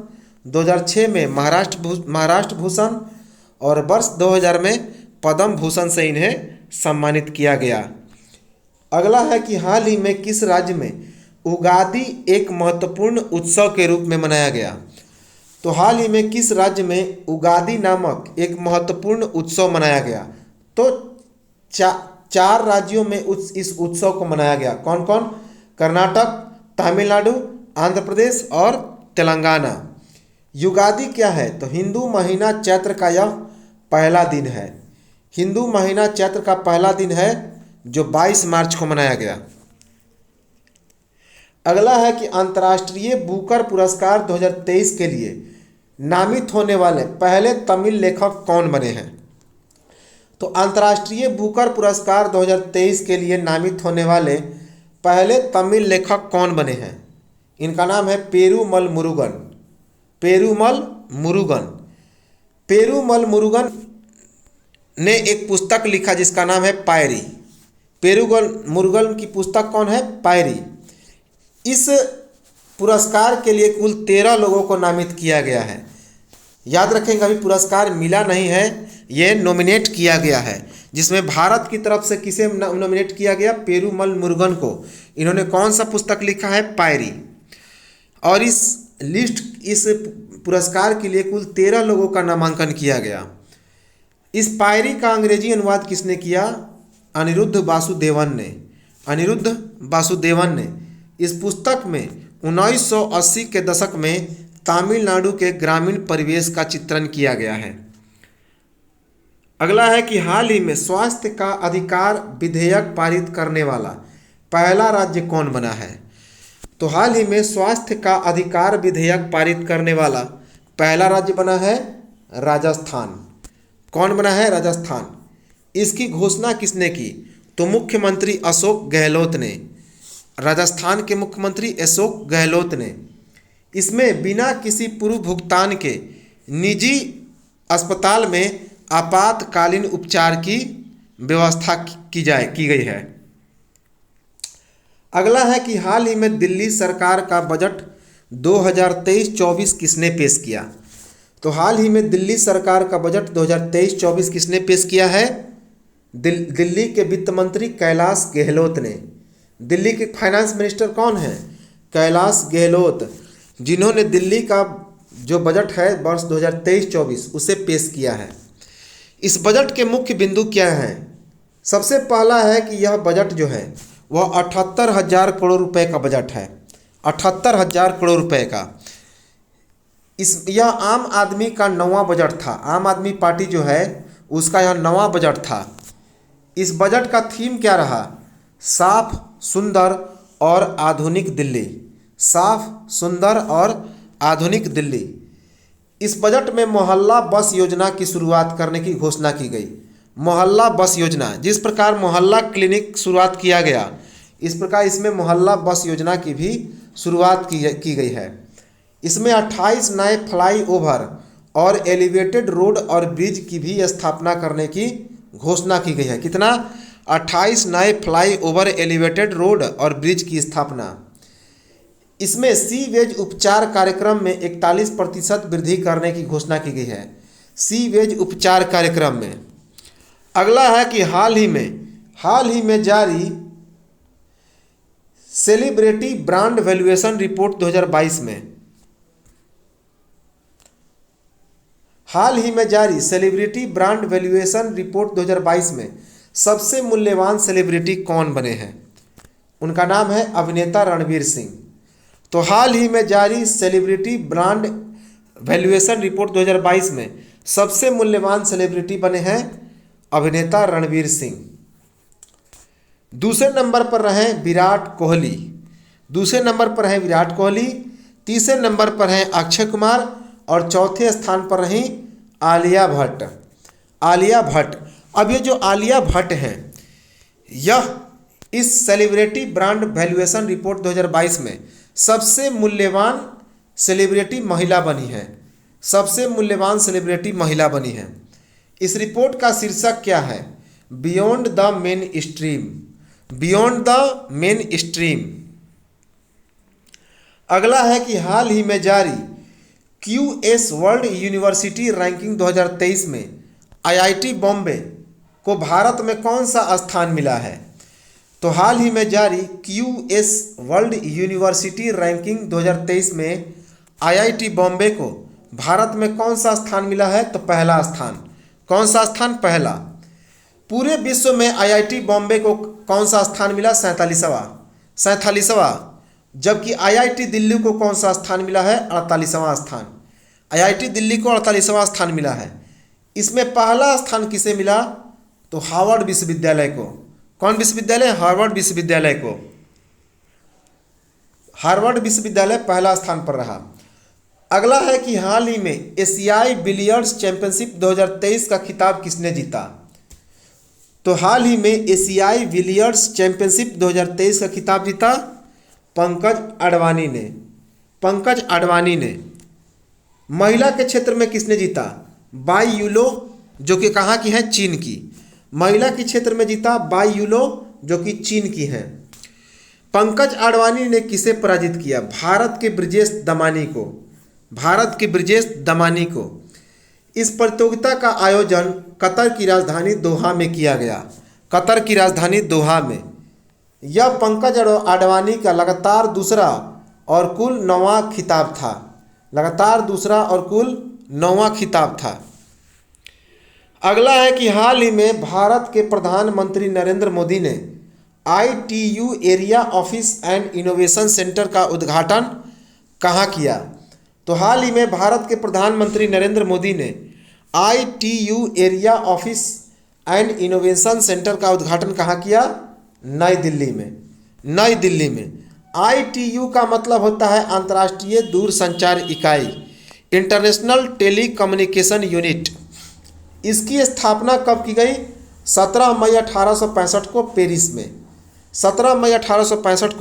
2006 में महाराष्ट्र भूषण और वर्ष 2000 में पद्म भूषण से इन्हें सम्मानित किया गया। अगला है कि हाल ही में किस राज्य में उगादी एक महत्वपूर्ण उत्सव के रूप में मनाया गया? तो हाल ही में किस राज्य में उगादी नामक एक महत्वपूर्ण उत्सव मनाया गया? तो चार राज्यों में इस उत्सव को मनाया गया। कौन कौन? कर्नाटक, तमिलनाडु, आंध्र प्रदेश और तेलंगाना। युगादि क्या है? तो हिंदू महीना चैत्र का यह पहला दिन है। हिंदू महीना चैत्र का पहला दिन है जो 22 मार्च को मनाया गया। अगला है कि अंतर्राष्ट्रीय बुकर पुरस्कार 2023 के लिए नामित होने वाले पहले तमिल लेखक कौन बने हैं? तो अंतर्राष्ट्रीय बुकर पुरस्कार 2023 के लिए नामित होने वाले पहले तमिल लेखक कौन बने हैं? इनका नाम है पेरूमल मुरुगन। पेरूमल मुरुगन। पेरूमल मुरुगन ने एक पुस्तक लिखा जिसका नाम है पायरी। पेरूमल मुरुगन की पुस्तक कौन है? पायरी। इस पुरस्कार के लिए कुल 13 लोगों को नामित किया गया है। याद रखेंगे, अभी पुरस्कार मिला नहीं है, ये नॉमिनेट किया गया है, जिसमें भारत की तरफ से किसे नॉमिनेट किया गया? पेरूमल मुरुगन को। इन्होंने कौन सा पुस्तक लिखा है? पायरी। और इस पुरस्कार के लिए कुल 13 लोगों का नामांकन किया गया। इस पायरी का अंग्रेजी अनुवाद किसने किया? अनिरुद्ध वासुदेवन ने। अनिरुद्ध वासुदेवन ने। इस पुस्तक में 1980 के दशक में तमिलनाडु के ग्रामीण परिवेश का चित्रण किया गया है। अगला है कि हाल ही में स्वास्थ्य का अधिकार विधेयक पारित करने वाला पहला राज्य कौन बना है? तो हाल ही में स्वास्थ्य का अधिकार विधेयक पारित करने वाला पहला राज्य बना है राजस्थान। कौन बना है? राजस्थान। इसकी घोषणा किसने की? तो मुख्यमंत्री अशोक गहलोत ने। राजस्थान के मुख्यमंत्री अशोक गहलोत ने। इसमें बिना किसी पूर्व भुगतान के निजी अस्पताल में आपातकालीन उपचार की व्यवस्था की गई है। अगला है कि हाल ही में दिल्ली सरकार का बजट 2023-24 किसने पेश किया? तो हाल ही में दिल्ली सरकार का बजट 2023-24 किसने पेश किया है? दिल्ली के वित्त मंत्री कैलाश गहलोत ने। दिल्ली के फाइनेंस मिनिस्टर कौन है? कैलाश गहलोत, जिन्होंने दिल्ली का जो बजट है वर्ष 2023-24 उसे पेश किया है। इस बजट के मुख्य बिंदु क्या हैं? सबसे पहला है कि यह बजट जो है वह 78,000 करोड़ रुपए का बजट है। 78,000 करोड़ रुपए का। यह आम आदमी का नवा बजट था। आम आदमी पार्टी जो है उसका यह नवा बजट था। इस बजट का थीम क्या रहा? साफ, सुंदर और आधुनिक दिल्ली। साफ, सुंदर और आधुनिक दिल्ली। इस बजट में मोहल्ला बस योजना की शुरुआत करने की घोषणा की गई। मोहल्ला बस योजना, जिस प्रकार मोहल्ला क्लिनिक शुरुआत किया गया, इस प्रकार इसमें मोहल्ला बस योजना की भी शुरुआत की गई है। इसमें 28 नए फ्लाई ओवर और एलिवेटेड रोड और ब्रिज की भी स्थापना करने की घोषणा की गई है। कितना? 28 नए फ्लाई ओवर, एलिवेटेड रोड और ब्रिज की स्थापना। इसमें सीवेज उपचार कार्यक्रम में 41% वृद्धि करने की घोषणा की गई है। सीवेज उपचार कार्यक्रम में। अगला है कि हाल ही में जारी सेलिब्रिटी ब्रांड वैल्यूएशन रिपोर्ट 2022 में, हाल ही में जारी सेलिब्रिटी ब्रांड वैल्यूएशन रिपोर्ट 2022 में सबसे मूल्यवान सेलिब्रिटी कौन बने हैं? उनका नाम है अभिनेता रणवीर सिंह। तो हाल ही में जारी सेलिब्रिटी ब्रांड वैल्यूएशन रिपोर्ट 2022 में सबसे मूल्यवान सेलिब्रिटी बने हैं अभिनेता रणवीर सिंह। दूसरे नंबर पर रहे विराट कोहली। तीसरे नंबर पर हैं अक्षय कुमार और चौथे स्थान पर रही आलिया भट्ट। अब ये जो आलिया भट्ट हैं, यह इस सेलिब्रिटी ब्रांड वैल्यूएशन रिपोर्ट 2022 में सबसे मूल्यवान सेलिब्रिटी महिला बनी है। इस रिपोर्ट का शीर्षक क्या है? Beyond the main stream. अगला है कि हाल ही में जारी QS वर्ल्ड यूनिवर्सिटी रैंकिंग 2023 में IIT बॉम्बे को भारत में कौन सा स्थान मिला है? तो हाल ही में जारी QS वर्ल्ड यूनिवर्सिटी रैंकिंग 2023 में IIT बॉम्बे को भारत में कौन सा स्थान मिला है? तो पहला स्थान। कौन सा स्थान? पहला। पूरे विश्व में IIT बॉम्बे को कौन सा स्थान मिला? 47वां। जबकि IIT दिल्ली को कौन सा स्थान मिला है? 48वां स्थान। IIT दिल्ली को 48वां स्थान मिला है। इसमें पहला स्थान किसे मिला? तो हार्वर्ड विश्वविद्यालय को। कौन विश्वविद्यालय? हार्वर्ड विश्वविद्यालय को। हार्वर्ड विश्वविद्यालय पहला स्थान पर रहा। अगला है कि हाल ही में एशियाई बिलियर्ड्स चैंपियनशिप 2023 का खिताब किसने जीता? तो हाल ही में एशियाई बिलियर्ड्स चैंपियनशिप 2023 का खिताब जीता पंकज अडवाणी ने। महिला के क्षेत्र में किसने जीता? बाई यूलो, जो कि कहाँ की है? चीन की। महिला के क्षेत्र में जीता बाई यूलो, जो कि चीन की है। पंकज अडवाणी ने किसे पराजित किया? भारत के ब्रिजेश दमानी को। इस प्रतियोगिता का आयोजन कतर की राजधानी दोहा में किया गया। यह पंकज अडवाणी का लगातार दूसरा और कुल 9वां खिताब था। अगला है कि हाल ही में भारत के प्रधानमंत्री नरेंद्र मोदी ने ITU area office and innovation centre का उद्घाटन कहाँ किया? तो हाल ही में भारत के प्रधानमंत्री नरेंद्र मोदी ने ITU area office and innovation centre का उद्घाटन कहाँ किया? नई दिल्ली में। ITU का मतलब होता है अंतर्राष्ट्रीय दूरसंचार इकाई, इंटरनेशनल टेलीकम्युनिकेशन यूनिट। इसकी स्थापना कब की गई? 17 मई 1865 को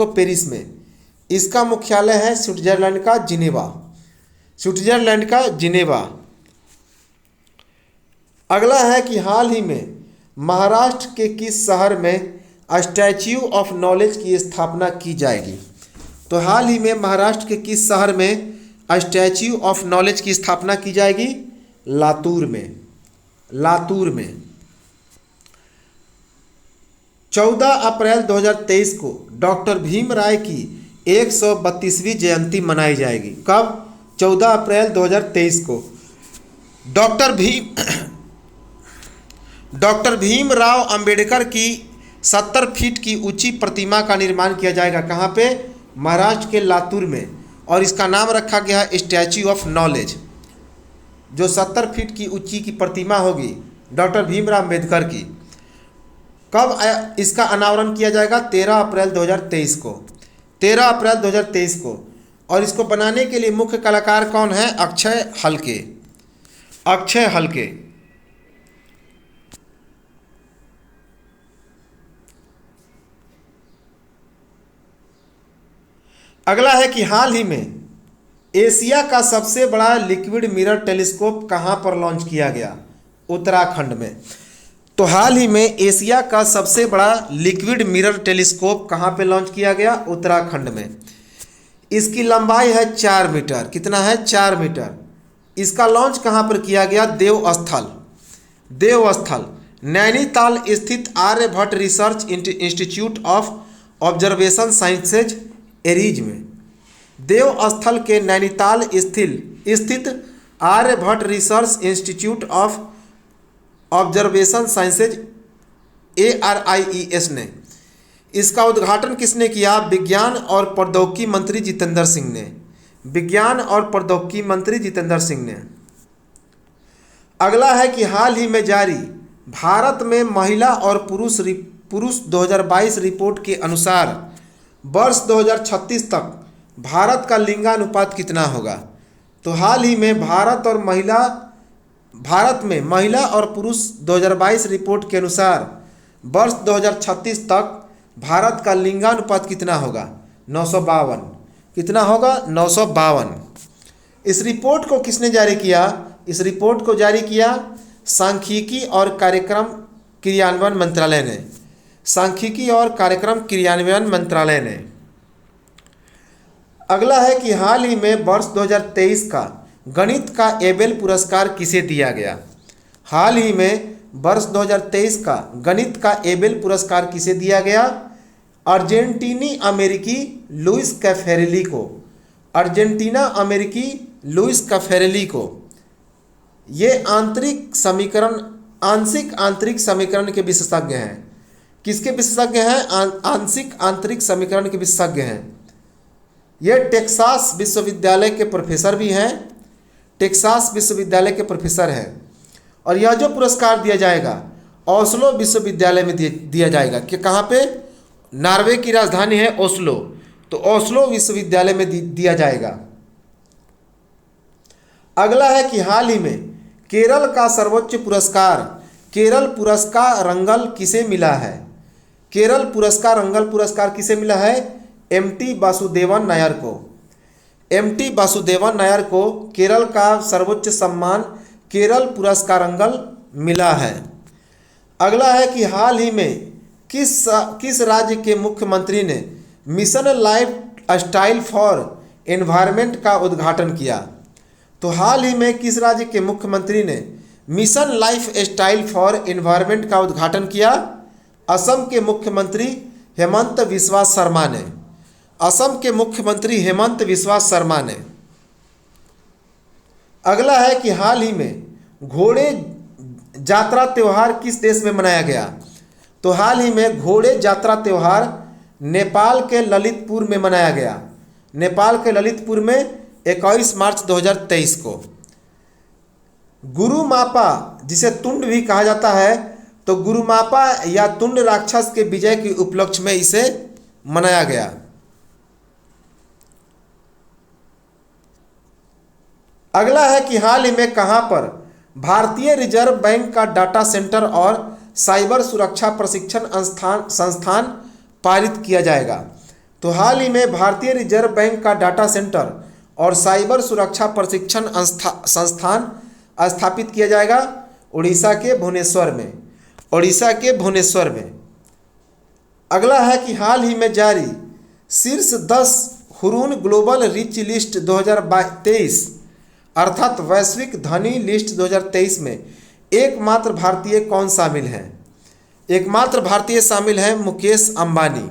पेरिस में। इसका मुख्यालय है स्विट्जरलैंड का जिनेवा। अगला है कि हाल ही में महाराष्ट्र के किस शहर में स्टैच्यू ऑफ नॉलेज की स्थापना की जाएगी? तो हाल ही में महाराष्ट्र के किस शहर में स्टैच्यू ऑफ नॉलेज की स्थापना की जाएगी? लातूर में। 14 अप्रैल 2023 को डॉक्टर भीमराव की 132वीं जयंती मनाई जाएगी। कब? 14 अप्रैल 2023 को डॉक्टर भीमराव अंबेडकर की 70 फीट की ऊंची प्रतिमा का निर्माण किया जाएगा। कहाँ पे? महाराष्ट्र के लातूर में। और इसका नाम रखा गया है स्टैच्यू ऑफ नॉलेज। जो 70 फीट की ऊंची की प्रतिमा होगी डॉक्टर भीमराव अंबेडकर की। कब इसका अनावरण किया जाएगा? 13 अप्रैल 2023 को। और इसको बनाने के लिए मुख्य कलाकार कौन है? अक्षय हल्के। अक्षय हल्के। अगला है कि हाल ही में एशिया का सबसे बड़ा लिक्विड मिरर टेलीस्कोप कहां पर लॉन्च किया गया? उत्तराखंड में। तो हाल ही में एशिया का सबसे बड़ा लिक्विड मिरर टेलीस्कोप कहां पे लॉन्च किया गया? उत्तराखंड में। इसकी लंबाई है 4 मीटर। कितना है? 4 मीटर। इसका लॉन्च कहां पर किया गया? देवस्थल। देवस्थल नैनीताल स्थित Aryabhatta research institute of observation sciences ARIES में। देवस्थल के नैनीताल स्थित Aryabhatta research institute of observation sciences ARIES ने। इसका उद्घाटन किसने किया? विज्ञान और प्रौद्योगिकी मंत्री जितेंद्र सिंह ने। विज्ञान और प्रौद्योगिकी मंत्री जितेंद्र सिंह ने। अगला है कि हाल ही में जारी भारत में महिला और पुरुष 2022 रिपोर्ट के अनुसार वर्ष 2036 तक भारत का लिंगानुपात कितना होगा? तो हाल ही में भारत में महिला और पुरुष 2022 रिपोर्ट के अनुसार वर्ष 2036 तक भारत का लिंगानुपात कितना होगा? 952। कितना होगा? 952। इस रिपोर्ट को किसने जारी किया? इस रिपोर्ट को जारी किया सांख्यिकी और कार्यक्रम क्रियान्वयन मंत्रालय ने। सांख्यिकी और कार्यक्रम क्रियान्वयन मंत्रालय ने। अगला है कि हाल ही में वर्ष 2023 का गणित का एबेल पुरस्कार किसे दिया गया? हाल ही में वर्ष 2023 का गणित का एबेल पुरस्कार किसे दिया गया? अर्जेंटीनी अमेरिकी लुइस कैफेरेली को। अर्जेंटीना अमेरिकी लुइस कैफेरेली को। ये आंशिक आंतरिक समीकरण के विशेषज्ञ हैं। किसके विशेषज्ञ हैं? आंशिक आंतरिक समीकरण के विशेषज्ञ हैं। ये टेक्सास विश्वविद्यालय के प्रोफेसर भी हैं। टेक्सास विश्वविद्यालय के प्रोफेसर हैं। और यह जो पुरस्कार दिया जाएगा ओस्लो विश्वविद्यालय में दिया जाएगा। कि कहाँ पे? नॉर्वे की राजधानी है ओस्लो, तो ओस्लो विश्वविद्यालय में दिया जाएगा। अगला है कि हाल ही में केरल का सर्वोच्च पुरस्कार केरल पुरस्कार रंगल किसे मिला है? केरल पुरस्कार रंगल पुरस्कार किसे मिला है? MT वासुदेवन नायर को। MT वासुदेवन नायर को केरल का सर्वोच्च सम्मान केरल पुरस्कार रंगल मिला है। अगला है कि हाल ही में किस राज्य के मुख्यमंत्री ने mission life style for environment का उद्घाटन किया? तो हाल ही में किस राज्य के मुख्यमंत्री ने mission life style for environment का उद्घाटन किया? असम के मुख्यमंत्री हेमंत बिस्वा शर्मा ने। असम के मुख्यमंत्री हेमंत बिस्वा शर्मा ने। अगला है कि हाल ही में घोड़े जात्रा त्यौहार किस देश में मनाया गया? तो हाल ही में घोड़े जात्रा त्यौहार नेपाल के ललितपुर में मनाया गया। नेपाल के ललितपुर में 21 मार्च 2023 को। गुरुमापा जिसे तुंड भी कहा जाता है, तो गुरुमापा या तुंड राक्षस के विजय के उपलक्ष्य में इसे मनाया गया। अगला है कि हाल ही में कहां पर भारतीय रिजर्व बैंक का डाटा सेंटर और साइबर सुरक्षा प्रशिक्षण संस्थान पारित किया जाएगा? तो हाल ही में भारतीय रिजर्व बैंक का डाटा सेंटर और साइबर सुरक्षा प्रशिक्षण संस्थान स्थापित किया जाएगा उड़ीसा के भुवनेश्वर में। उड़ीसा के भुवनेश्वर में। अगला है कि हाल ही में जारी शीर्ष 10 हुरून ग्लोबल रिच लिस्ट 2023 अर्थात वैश्विक धनी लिस्ट 2023 में एकमात्र भारतीय कौन शामिल है? एकमात्र भारतीय शामिल है मुकेश अंबानी।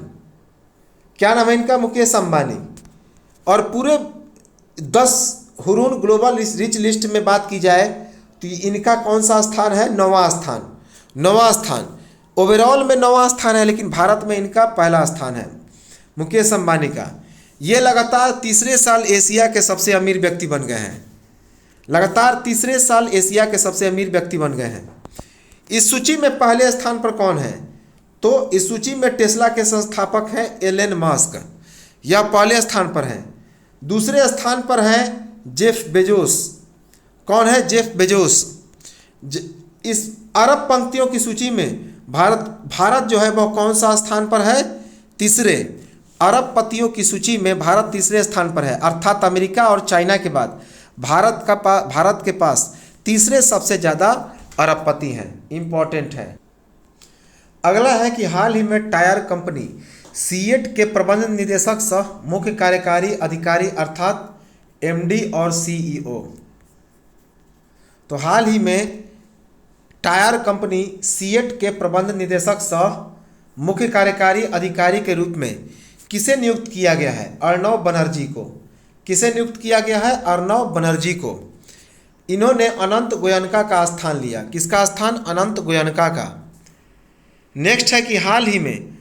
क्या नाम है इनका? मुकेश अंबानी। और पूरे 10 हुरून ग्लोबल रिच लिस्ट में बात की जाए तो इनका कौन सा स्थान है? 9वां स्थान। 9वां स्थान। ओवरऑल में 9वां स्थान है, लेकिन भारत में इनका पहला स्थान है मुकेश अंबानी का। ये लगातार तीसरे साल एशिया के सबसे अमीर व्यक्ति बन गए हैं। लगातार तीसरे साल एशिया के सबसे अमीर व्यक्ति बन गए हैं। इस सूची में पहले स्थान पर कौन है? तो इस सूची में टेस्ला के संस्थापक हैं एलन मस्क। यह पहले स्थान पर हैं। दूसरे स्थान पर है जेफ बेजोस। कौन है? Jeff Bezos. इस अरब पंक्तियों की सूची में भारत जो है वह कौन सा स्थान पर है? तीसरे। अरब पतियों की सूची में भारत तीसरे स्थान पर है, अर्थात अमेरिका और चाइना के बाद भारत के पास तीसरे सबसे ज़्यादा अरबपति हैं। इम्पॉर्टेंट है। अगला है कि हाल ही में टायर कंपनी सीएट के प्रबंध निदेशक सह मुख्य कार्यकारी अधिकारी अर्थात एमडी और सीईओ। तो हाल ही में टायर कंपनी सीएट के प्रबंध निदेशक सह मुख्य कार्यकारी अधिकारी के रूप में किसे नियुक्त किया गया है? अर्णव बनर्जी को। किसे नियुक्त किया गया है? अर्णव बनर्जी को। इन्होंने अनंत गोयनका का स्थान लिया। किसका स्थान? अनंत गोयनका का। नेक्स्ट है कि हाल ही में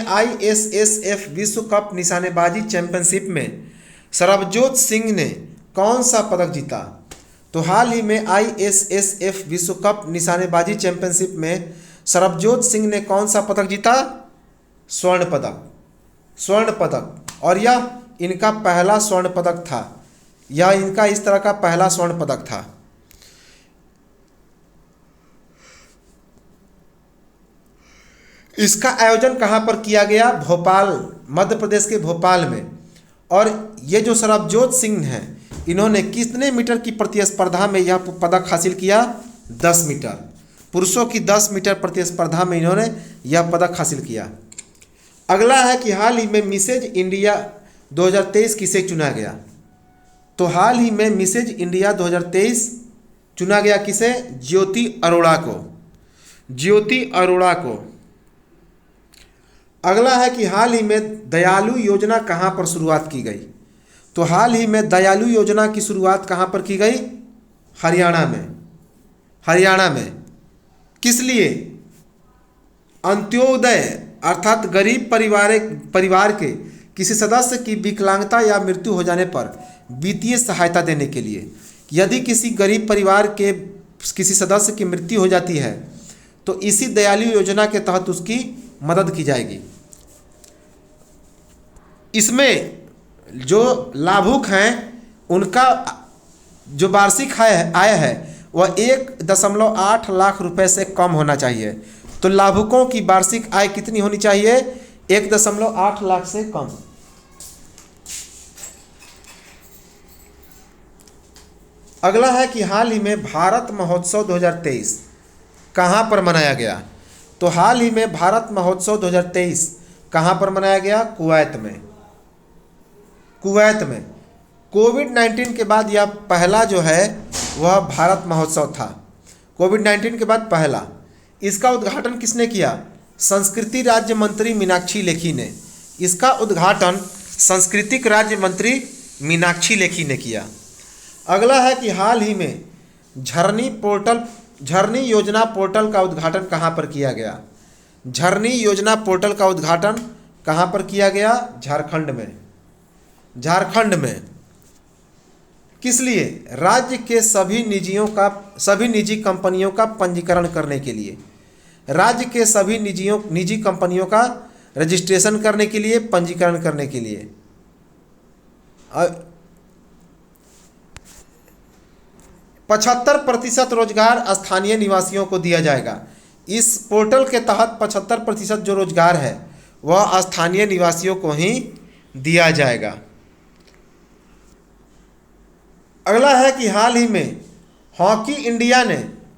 आईएसएसएफ विश्व कप निशानेबाजी चैंपियनशिप में सरबजोत सिंह ने कौन सा पदक जीता? तो हाल ही में आईएसएसएफ विश्व कप निशानेबाजी चैंपियनशिप में सरबजोत सिंह ने कौन सा पदक जीता? स्वर्ण पदक। स्वर्ण पदक। और यह इनका पहला स्वर्ण पदक था। यह इनका इस तरह का पहला स्वर्ण पदक था। इसका आयोजन कहाँ पर किया गया? भोपाल, मध्य प्रदेश के भोपाल में। और ये जो सरबजोत सिंह हैं, इन्होंने कितने मीटर की प्रतिस्पर्धा में यह पदक हासिल किया? 10 मीटर। पुरुषों की 10 मीटर प्रतिस्पर्धा में इन्होंने यह पदक हासिल किया। अगला है कि हाल ही में मिसेज इंडिया 2023 किसे चुना गया? तो हाल ही में मिसेज इंडिया 2023 चुना गया किसे? ज्योति अरोड़ा को। ज्योति अरोड़ा को। अगला है कि हाल ही में दयालु योजना कहाँ पर शुरुआत की गई? तो हाल ही में दयालु योजना की शुरुआत कहाँ पर की गई? हरियाणा में। हरियाणा में। किस लिए? अंत्योदय अर्थात गरीब परिवार के किसी सदस्य की विकलांगता या मृत्यु हो जाने पर वित्तीय सहायता देने के लिए। यदि किसी गरीब परिवार के किसी सदस्य की मृत्यु हो जाती है तो इसी दयालु योजना के तहत उसकी मदद की जाएगी। इसमें जो लाभुक हैं उनका जो वार्षिक आय है वह 1.8 लाख रुपए से कम होना चाहिए। तो लाभुकों की वार्षिक आय कितनी होनी चाहिए? 1.8 लाख से कम। अगला है कि हाल ही में भारत महोत्सव 2023 कहाँ पर मनाया गया? तो हाल ही में भारत महोत्सव 2023 कहाँ पर मनाया गया? कुवैत में। कुवैत में। कोविड-19 के बाद यह पहला जो है वह भारत महोत्सव था। कोविड-19 के बाद पहला। इसका उद्घाटन किसने किया? संस्कृति राज्य मंत्री मीनाक्षी लेखी ने। इसका उद्घाटन सांस्कृतिक राज्य मंत्री मीनाक्षी लेखी ने किया। अगला है कि हाल ही में झरनी योजना पोर्टल का उद्घाटन कहाँ पर किया गया? झरनी योजना पोर्टल का उद्घाटन कहाँ पर किया गया? झारखंड में। झारखंड में। किस लिए? राज्य के सभी निजी कंपनियों का पंजीकरण करने के लिए। राज्य के सभी निजी कंपनियों का रजिस्ट्रेशन करने के लिए, पंजीकरण करने के लिए। 75% रोजगार स्थानीय निवासियों को दिया जाएगा। इस पोर्टल के तहत 75% जो रोजगार है वह स्थानीय निवासियों को ही दिया जाएगा। अगला है कि हाल ही में हॉकी इंडिया ने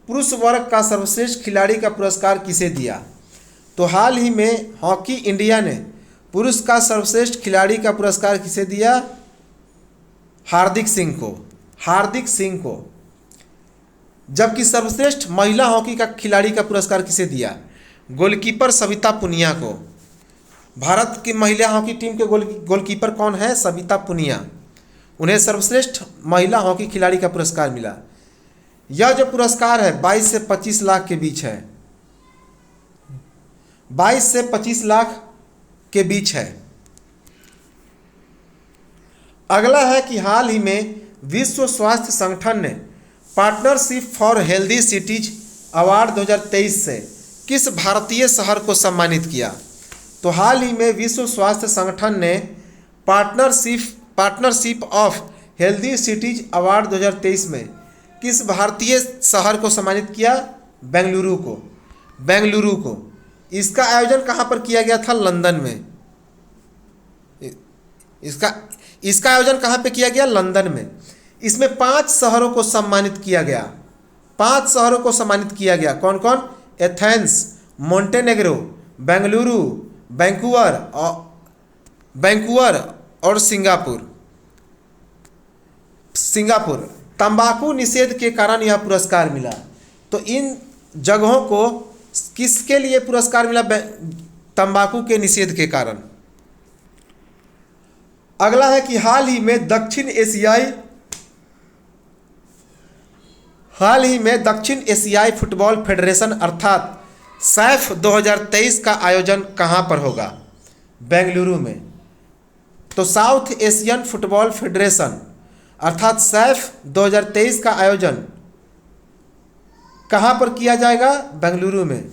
पुरुष वर्ग का सर्वश्रेष्ठ खिलाड़ी का पुरस्कार किसे दिया? तो हाल ही में हॉकी इंडिया ने पुरुष का सर्वश्रेष्ठ खिलाड़ी का पुरस्कार किसे दिया? हार्दिक सिंह को। हार्दिक सिंह को। जबकि सर्वश्रेष्ठ महिला हॉकी का खिलाड़ी का पुरस्कार किसे दिया? गोलकीपर सविता पुनिया को। भारत की महिला हॉकी टीम के गोलकीपर कौन है? सविता पुनिया। उन्हें सर्वश्रेष्ठ महिला हॉकी खिलाड़ी का पुरस्कार मिला। यह जो पुरस्कार है 22 से 25 लाख के बीच है। 22 से 25 लाख के बीच है। अगला है कि हाल ही में विश्व स्वास्थ्य संगठन ने partnership for healthy cities award 2023 से किस भारतीय शहर को सम्मानित किया? तो हाल ही में विश्व स्वास्थ्य संगठन ने partnership of healthy cities award 2023 में किस भारतीय शहर को सम्मानित किया? बेंगलुरु को। इसका आयोजन कहाँ पर किया गया था? लंदन में। इसका आयोजन कहाँ पे किया गया? लंदन में। इसमें 5 शहरों को सम्मानित किया गया। 5 शहरों को सम्मानित किया गया। कौन कौन? एथेंस, मोंटेनेग्रो, बेंगलुरु, वैंकूवर और सिंगापुर। तंबाकू निषेध के कारण यह पुरस्कार मिला। तो इन जगहों को किसके लिए पुरस्कार मिला? तंबाकू के निषेध के कारण। अगला है कि हाल ही में दक्षिण एशियाई फुटबॉल फेडरेशन अर्थात सैफ 2023 का आयोजन कहां पर होगा? बेंगलुरु में। तो साउथ एशियन फुटबॉल फेडरेशन अर्थात सैफ 2023 का आयोजन कहां पर किया जाएगा? बेंगलुरु में।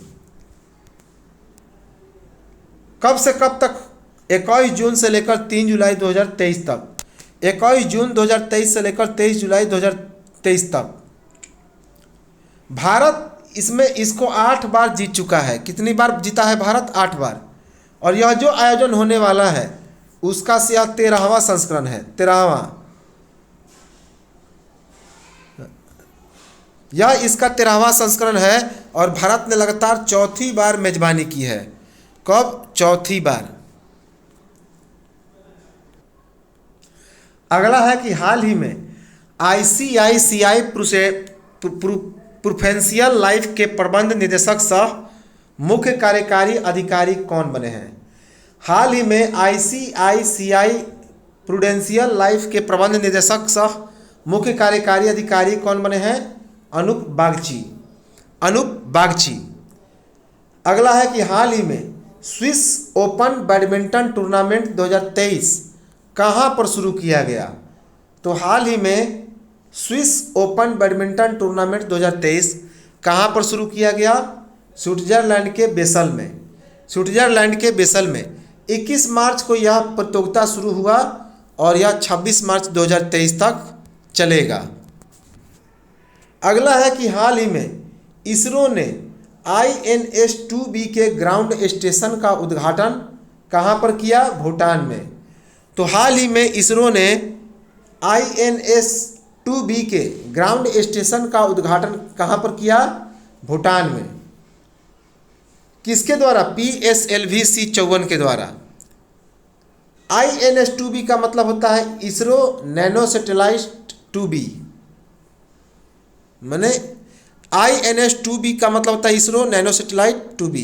कब से कब तक? 21 जून से लेकर 3 जुलाई 2023 तक। 21 जून 2023 से लेकर 23 जुलाई 2023 तक। भारत इसको 8 बार जीत चुका है। कितनी बार जीता है भारत? 8 बार। और यह जो आयोजन होने वाला है उसका यह 13वां संस्करण है। 13वां, यह इसका 13वां संस्करण है और भारत ने लगातार 4थी बार मेजबानी की है। कब? 4थी बार। अगला है कि हाल ही में ICICI प्रूडेंशियल लाइफ के प्रबंध निदेशक सह मुख्य कार्यकारी अधिकारी कौन बने हैं? हाल ही में ICICI प्रूडेंशियल लाइफ के प्रबंध निदेशक सह मुख्य कार्यकारी अधिकारी कौन बने हैं? अनूप बागची। अगला है कि हाल ही में स्विस ओपन बैडमिंटन टूर्नामेंट 2023 कहां पर शुरू किया गया? तो हाल ही में स्विस ओपन बैडमिंटन टूर्नामेंट 2023 कहां पर शुरू किया गया? स्विट्जरलैंड के बेसल में। 21 मार्च को यह प्रतियोगिता शुरू हुआ और यह 26 मार्च 2023 तक चलेगा। अगला है कि हाल ही में इसरो ने INS-2B के ग्राउंड स्टेशन का उद्घाटन कहां पर किया? भूटान में। तो हाल ही में इसरो ने INS-2B के ग्राउंड स्टेशन का उद्घाटन कहां पर किया? भूटान में। किसके द्वारा? PSLV-C54 के द्वारा। INS-2B का मतलब होता है इसरो नैनो सैटेलाइट 2B। माने INS-2B का मतलब होता है इसरो नैनो सैटेलाइट 2B।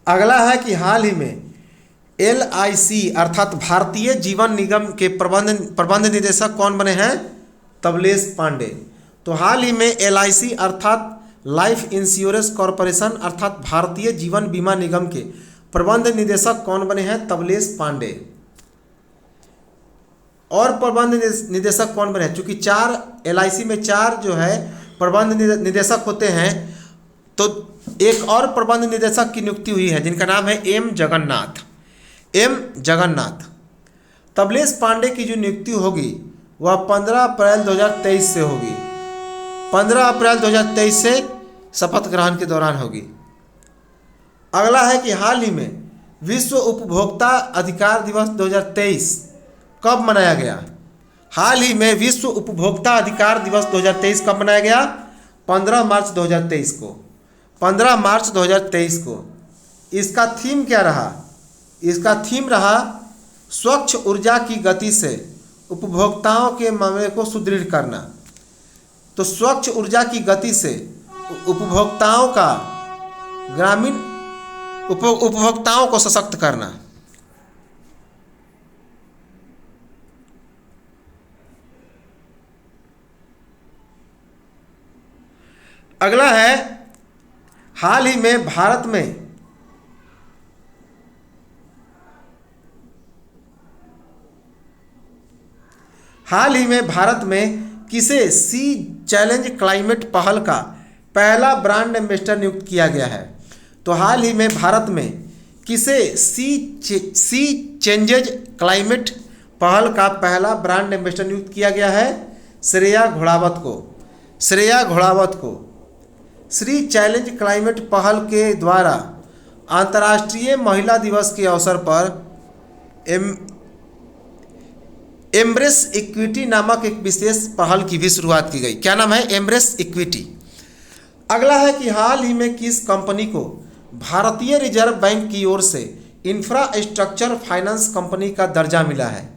अगला है कि हाल ही में LIC अर्थात भारतीय जीवन निगम के प्रबंध निदेशक कौन बने हैं? तबलेश पांडे। तो हाल ही में LIC अर्थात लाइफ इंश्योरेंस कॉरपोरेशन अर्थात भारतीय जीवन बीमा निगम के प्रबंध निदेशक कौन बने हैं? तबलेश पांडे। और प्रबंध निदेशक कौन बने हैं? चूंकि 4 LIC में 4 जो है प्रबंध निदेशक होते हैं, तो एक और प्रबंध निदेशक की नियुक्ति हुई है जिनका नाम है M जगन्नाथ। तबलेश पांडे की जो नियुक्ति होगी वह 15 अप्रैल 2023 से होगी। 15 अप्रैल 2023 से शपथ ग्रहण के दौरान होगी। अगला है कि हाल ही में विश्व उपभोक्ता अधिकार दिवस 2023 कब मनाया गया? हाल ही में विश्व उपभोक्ता अधिकार दिवस 2023 कब मनाया गया? 15 मार्च 2023 को। 15 मार्च 2023 को। इसका थीम क्या रहा? इसका थीम रहा स्वच्छ ऊर्जा की गति से उपभोक्ताओं के मामले को सुदृढ़ करना। तो स्वच्छ ऊर्जा की गति से उपभोक्ताओं का उपभोक्ताओं को सशक्त करना। अगला है, हाल ही में भारत में किसे सी चैलेंज क्लाइमेट पहल का पहला ब्रांड एम्बेसडर नियुक्त किया गया है? तो हाल ही में भारत में किसे सी चेंजेज क्लाइमेट पहल का पहला ब्रांड एम्बेसडर नियुक्त किया गया है? श्रेया घोड़ावत को। सी चैलेंज क्लाइमेट पहल के द्वारा अंतर्राष्ट्रीय महिला दिवस के अवसर पर एम्ब्रेस इक्विटी नामक एक विशेष पहल की भी शुरुआत की गई। क्या नाम है? Embrace equity. अगला है कि हाल ही में किस कंपनी को भारतीय रिजर्व बैंक की ओर से इंफ्रास्ट्रक्चर फाइनेंस कंपनी का दर्जा मिला है?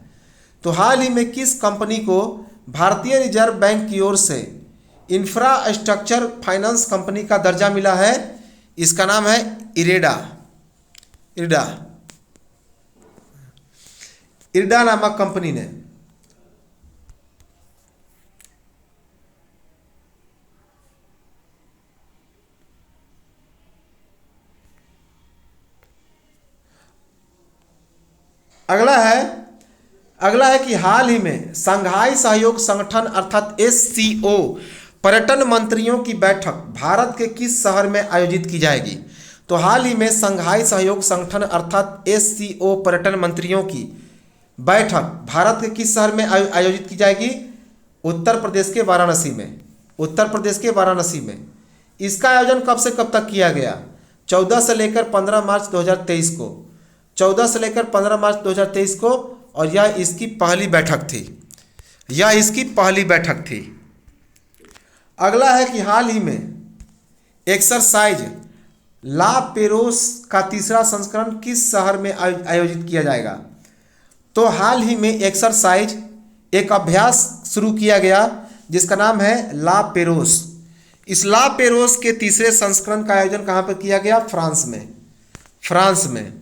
तो हाल ही में किस कंपनी को भारतीय रिजर्व बैंक की ओर से इंफ्रास्ट्रक्चर फाइनेंस कंपनी का दर्जा मिला है? इसका नाम है इरडा नामक कंपनी ने। अगला है कि हाल ही में शंघाई सहयोग संगठन अर्थात SCO पर्यटन मंत्रियों की बैठक भारत के किस शहर में आयोजित की जाएगी? तो हाल ही में शंघाई सहयोग संगठन अर्थात SCO पर्यटन मंत्रियों की बैठक भारत के किस शहर में आयोजित की जाएगी? उत्तर प्रदेश के वाराणसी में। इसका आयोजन कब से कब तक किया गया? 14 से लेकर 15 मार्च 2023 को। और यह इसकी पहली बैठक थी। अगला है कि हाल ही में एक्सरसाइज ला पेरोस का तीसरा संस्करण किस शहर में आयोजित किया जाएगा? तो हाल ही में एक्सरसाइज एक अभ्यास शुरू किया गया जिसका नाम है ला पेरोस। इस ला पेरोस के तीसरे संस्करण का आयोजन कहाँ पर किया गया? फ्रांस में।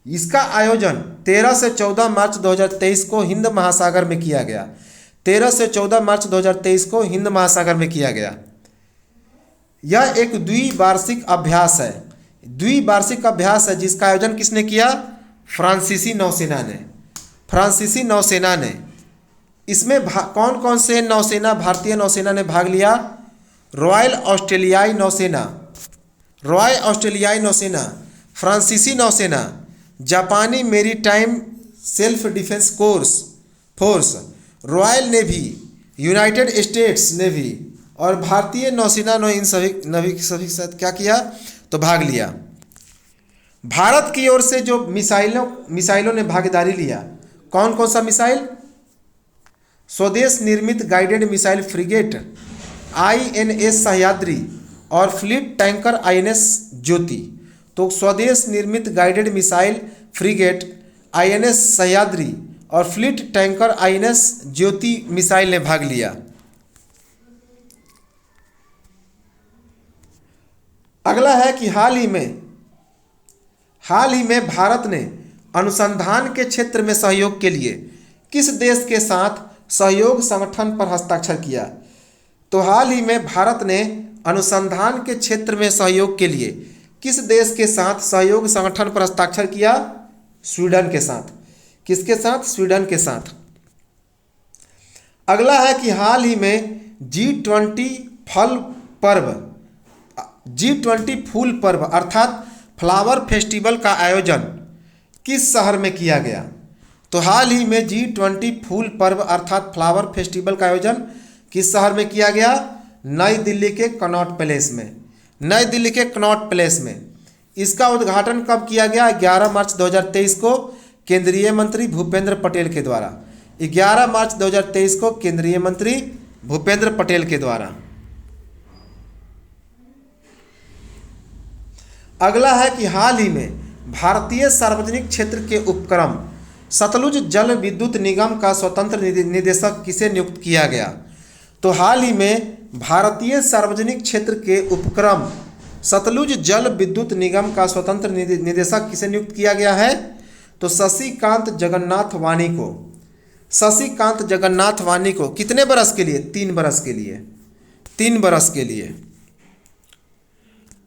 इसका आयोजन 13 से 14 मार्च 2023 को हिंद महासागर में किया गया। 13 से 14 मार्च 2023 को हिंद महासागर में किया गया। यह एक द्विवार्षिक अभ्यास है जिसका आयोजन किसने किया? फ्रांसीसी नौसेना ने। इसमें कौन कौन से भारतीय नौसेना ने भाग लिया? रॉयल ऑस्ट्रेलियाई नौसेना, फ्रांसीसी नौसेना, जापानी maritime self defence force, royal navy, United states navy और भारतीय नौसेना ने इन सभी के साथ क्या किया? तो भाग लिया। भारत की ओर से जो मिसाइलों ने भागीदारी लिया, कौन कौन सा मिसाइल? स्वदेश निर्मित guided missile frigate INS Sahyadri और फ्लीट टैंकर INS ज्योति। तो स्वदेश निर्मित guided missile frigate INS Sahyadri और फ्लीट टैंकर INS ज्योति मिसाइल ने भाग लिया। अगला है कि हाल ही में भारत ने अनुसंधान के क्षेत्र में सहयोग के लिए किस देश के साथ सहयोग संगठन पर हस्ताक्षर किया? तो हाल ही में भारत ने अनुसंधान के क्षेत्र में सहयोग के लिए किस देश के साथ सहयोग संगठन पर हस्ताक्षर किया? स्वीडन के साथ। किसके साथ? स्वीडन के साथ। अगला है कि हाल ही में G20 फूल पर्व अर्थात फ्लावर फेस्टिवल का आयोजन किस शहर में किया गया? तो हाल ही में G20 फूल पर्व अर्थात फ्लावर फेस्टिवल का आयोजन किस शहर में किया गया? नई दिल्ली के कनॉट पैलेस में। इसका उद्घाटन कब किया गया? 11 मार्च 2023 को केंद्रीय मंत्री भूपेंद्र पटेल के द्वारा। 11 मार्च 2023 को केंद्रीय मंत्री भूपेंद्र पटेल के द्वारा। अगला है कि हाल ही में भारतीय सार्वजनिक क्षेत्र के उपक्रम सतलुज जल विद्युत निगम का स्वतंत्र निदेशक किसे नियुक्त किया गया? तो हाल ही में भारतीय सार्वजनिक क्षेत्र के उपक्रम सतलुज जल विद्युत निगम का स्वतंत्र निदेशक किसे नियुक्त किया गया है? तो शशिकांत जगन्नाथ वानी को कितने बरस के लिए? 3 बरस के लिए, 3 बरस के लिए।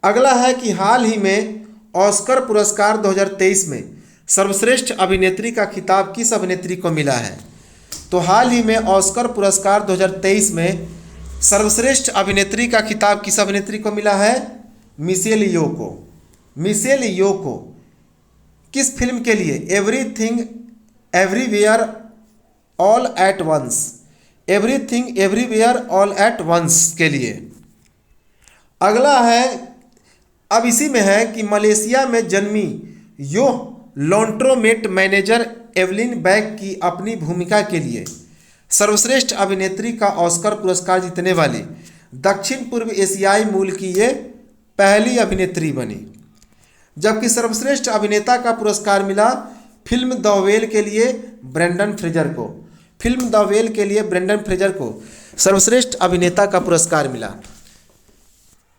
अगला है कि हाल ही में ऑस्कर पुरस्कार 2023 में सर्वश्रेष्ठ अभिनेत्री का खिताब किस अभिनेत्री को मिला है? तो हाल ही में ऑस्कर पुरस्कार 2023 में सर्वश्रेष्ठ अभिनेत्री का खिताब किस अभिनेत्री को मिला है? मिशेल यो को। मिशेल यो को किस फिल्म के लिए? Everything everywhere all at once. Everything everywhere all at once के लिए। अगला है, अब इसी में है कि मलेशिया में जन्मी यो लॉन्ड्रोमेट मैनेजर एवलिन बैग की अपनी भूमिका के लिए सर्वश्रेष्ठ अभिनेत्री का ऑस्कर पुरस्कार जीतने वाली दक्षिण पूर्व एशियाई मूल की ये पहली अभिनेत्री बनी। जबकि सर्वश्रेष्ठ अभिनेता का पुरस्कार मिला फिल्म द वेल के लिए ब्रेंडन फ्रेजर को। फिल्म द वेल के लिए ब्रेंडन फ्रेजर को सर्वश्रेष्ठ अभिनेता का पुरस्कार मिला।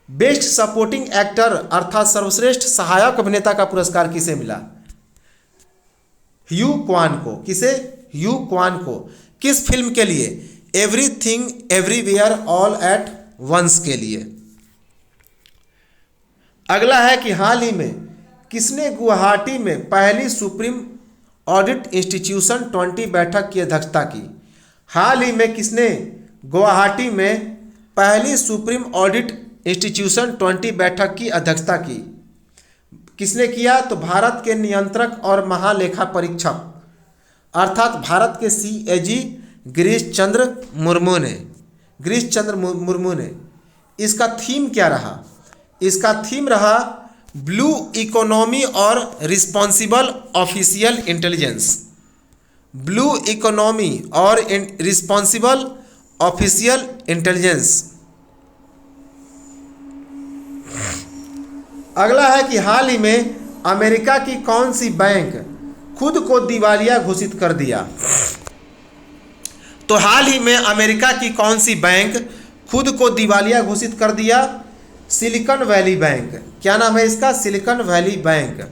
बेस्ट सपोर्टिंग एक्टर अर्थात सर्वश्रेष्ठ सहायक अभिनेता का पुरस्कार किसे मिला? ह्यू क्वान को। किसे? ह्यू क्वान को। किस फिल्म के लिए? Everything everywhere all at once के लिए। अगला है कि हाल ही में किसने गुवाहाटी में पहली सुप्रीम ऑडिट इंस्टीट्यूशन 20 बैठक की अध्यक्षता की? हाल ही में किसने गुवाहाटी में पहली सुप्रीम ऑडिट इंस्टीट्यूशन 20 बैठक की अध्यक्षता की? किसने किया? तो भारत के नियंत्रक और महालेखा परीक्षक अर्थात भारत के CAG गिरीश चंद्र मुर्मू ने। इसका थीम क्या रहा? इसका थीम रहा ब्लू इकोनॉमी और responsible official intelligence. Blue economy और रिस्पॉन्सिबल ऑफिशियल इंटेलिजेंस। अगला है कि हाल ही में अमेरिका की कौन सी बैंक खुद को दिवालिया घोषित कर दिया? तो हाल ही में अमेरिका की कौन सी बैंक खुद को दिवालिया घोषित कर दिया? Silicon valley bank. क्या नाम है इसका? Silicon valley bank.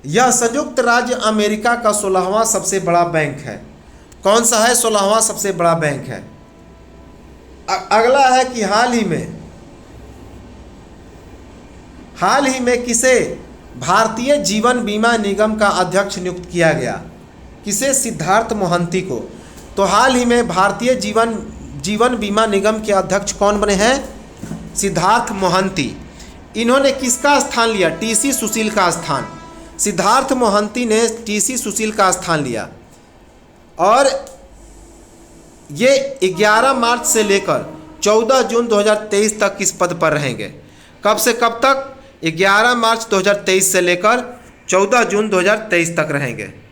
यह संयुक्त राज्य अमेरिका का 16वां सबसे बड़ा बैंक है। कौन सा है? 16वां सबसे बड़ा बैंक है। अगला है कि हाल ही में किसे भारतीय जीवन बीमा निगम का अध्यक्ष नियुक्त किया गया? किसे? सिद्धार्थ मोहंती को। तो हाल ही में भारतीय जीवन बीमा निगम के अध्यक्ष कौन बने हैं? सिद्धार्थ मोहंती। इन्होंने किसका स्थान लिया? TC सुशील का स्थान। सिद्धार्थ मोहंती ने TC सुशील का स्थान लिया और ये 11 मार्च से लेकर 14 जून 2023 तक इस पद पर रहेंगे। कब से कब तक? 11 मार्च 2023 से लेकर 14 जून 2023 तक रहेंगे।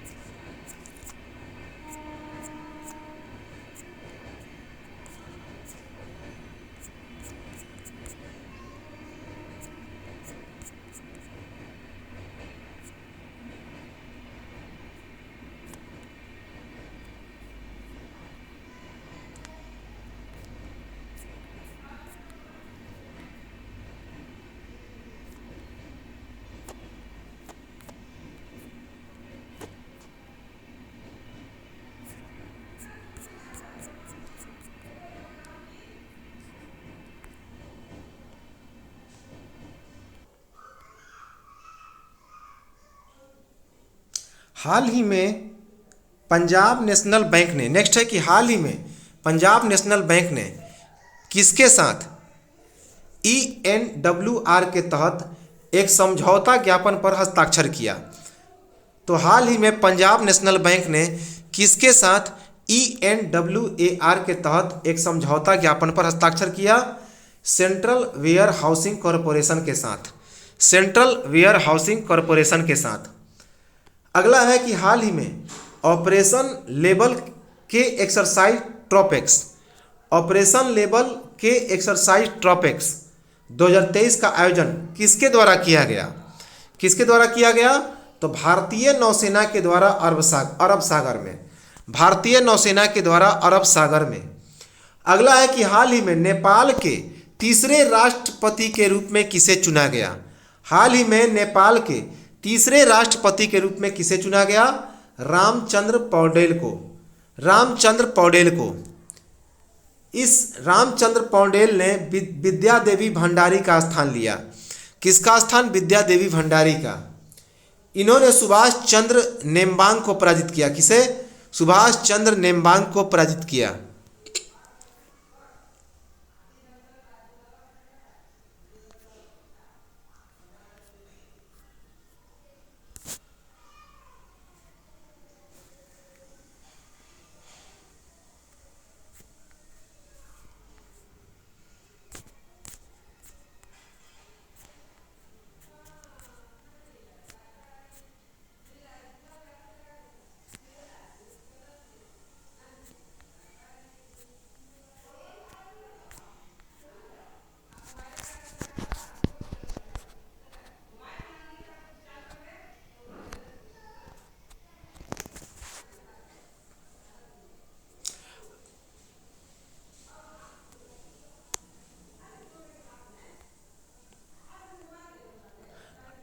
हाल ही में पंजाब नेशनल बैंक ने, नेक्स्ट है कि हाल ही में पंजाब नेशनल बैंक ने किसके साथ ENWR के तहत एक समझौता ज्ञापन पर हस्ताक्षर किया? तो हाल ही में पंजाब नेशनल बैंक ने किसके साथ ENWAR के तहत एक समझौता ज्ञापन पर हस्ताक्षर किया? सेंट्रल वेयर हाउसिंग कॉरपोरेशन के साथ। सेंट्रल वेयर हाउसिंग कॉरपोरेशन के साथ। अगला है कि हाल ही में ऑपरेशन लेवल के एक्सरसाइज ट्रोपेक्स, ऑपरेशन लेवल के एक्सरसाइज ट्रोपेक्स 2023 का आयोजन किसके द्वारा किया गया? किसके द्वारा किया गया? तो भारतीय नौसेना के द्वारा अरब सागर में। भारतीय नौसेना के द्वारा अरब सागर में। अगला है कि हाल ही में नेपाल के तीसरे राष्ट्रपति के रूप में किसे चुना गया? हाल ही में नेपाल के तीसरे राष्ट्रपति के रूप में किसे चुना गया? रामचंद्र पौडेल को। रामचंद्र पौडेल को। इस रामचंद्र पौडेल ने विद्या देवी भंडारी का स्थान लिया। किसका स्थान? विद्या देवी भंडारी का। इन्होंने सुभाष चंद्र नेम्बांग को पराजित किया। किसे? सुभाष चंद्र नेम्बांग को पराजित किया।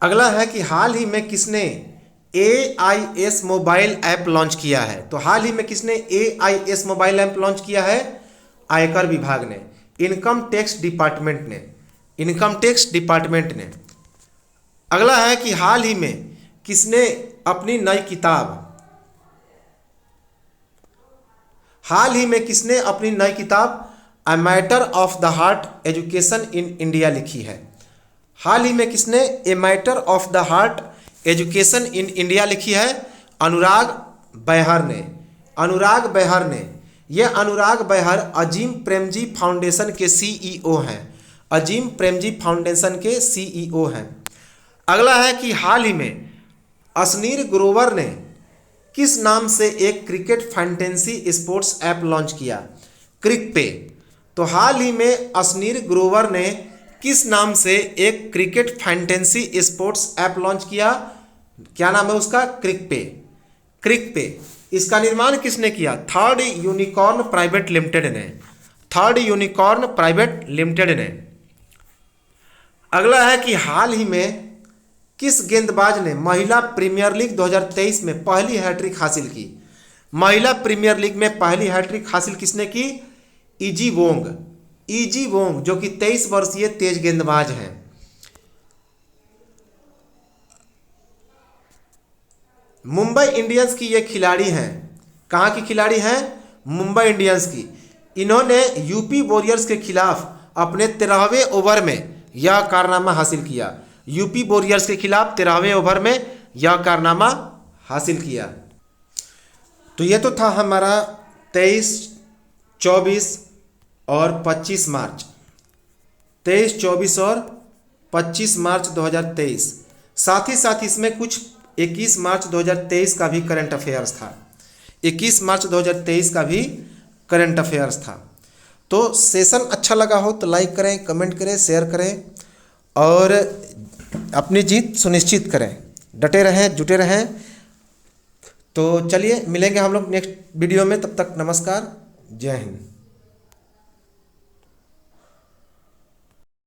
अगला है कि हाल ही में किसने AIS मोबाइल ऐप लॉन्च किया है? तो हाल ही में किसने AIS मोबाइल ऐप लॉन्च किया है? आयकर विभाग ने, इनकम टैक्स डिपार्टमेंट ने, इनकम टैक्स डिपार्टमेंट ने। अगला है कि हाल ही में किसने अपनी नई किताब, हाल ही में किसने अपनी नई किताब a matter of the heart education in India लिखी है? हाल ही में किसने a matter of the heart education in India लिखी है? अनुराग बैहर ने। अनुराग बैहर ने। यह अनुराग बैहर अजीम प्रेमजी फाउंडेशन के CEO हैं। अजीम प्रेमजी फाउंडेशन के CEO हैं। अगला है कि हाल ही में असनीर ग्रोवर ने किस नाम से एक cricket fantasy sports app launch किया? क्रिकपे। तो हाल ही में असनीर ग्रोवर ने किस नाम से एक cricket fantasy sports app launch किया? क्या नाम है उसका? क्रिकपे। क्रिकपे। इसका निर्माण किसने किया? थर्ड यूनिकॉर्न प्राइवेट लिमिटेड ने। थर्ड यूनिकॉर्न प्राइवेट लिमिटेड ने। अगला है कि हाल ही में किस गेंदबाज ने महिला प्रीमियर लीग 2023 में पहली हैट्रिक हासिल की? महिला प्रीमियर लीग में पहली हैट्रिक हासिल किसने की? Easy Wong. इजी वोंग, जो कि 23 वर्षीय तेज गेंदबाज हैं। मुंबई इंडियंस की ये खिलाड़ी हैं। कहाँ की खिलाड़ी हैं? मुंबई इंडियंस की। इन्होंने यूपी वॉरियर्स के खिलाफ अपने 13वें ओवर में यह कारनामा हासिल किया। यूपी वॉरियर्स के खिलाफ 13वें ओवर में यह कारनामा हासिल किया। तो ये तो था हमारा 23, 24 और 25 मार्च, 23, 24 और 25 मार्च 2023। साथ ही साथ इसमें कुछ 21 मार्च 2023 का भी करंट अफेयर्स था। 21 मार्च 2023 का भी करंट अफेयर्स था। तो सेशन अच्छा लगा हो तो लाइक करें, कमेंट करें, शेयर करें और अपनी जीत सुनिश्चित करें। डटे रहें, जुटे रहें। तो चलिए मिलेंगे हम लोग नेक्स्ट वीडियो में। तब तक नमस्कार, जय हिंद।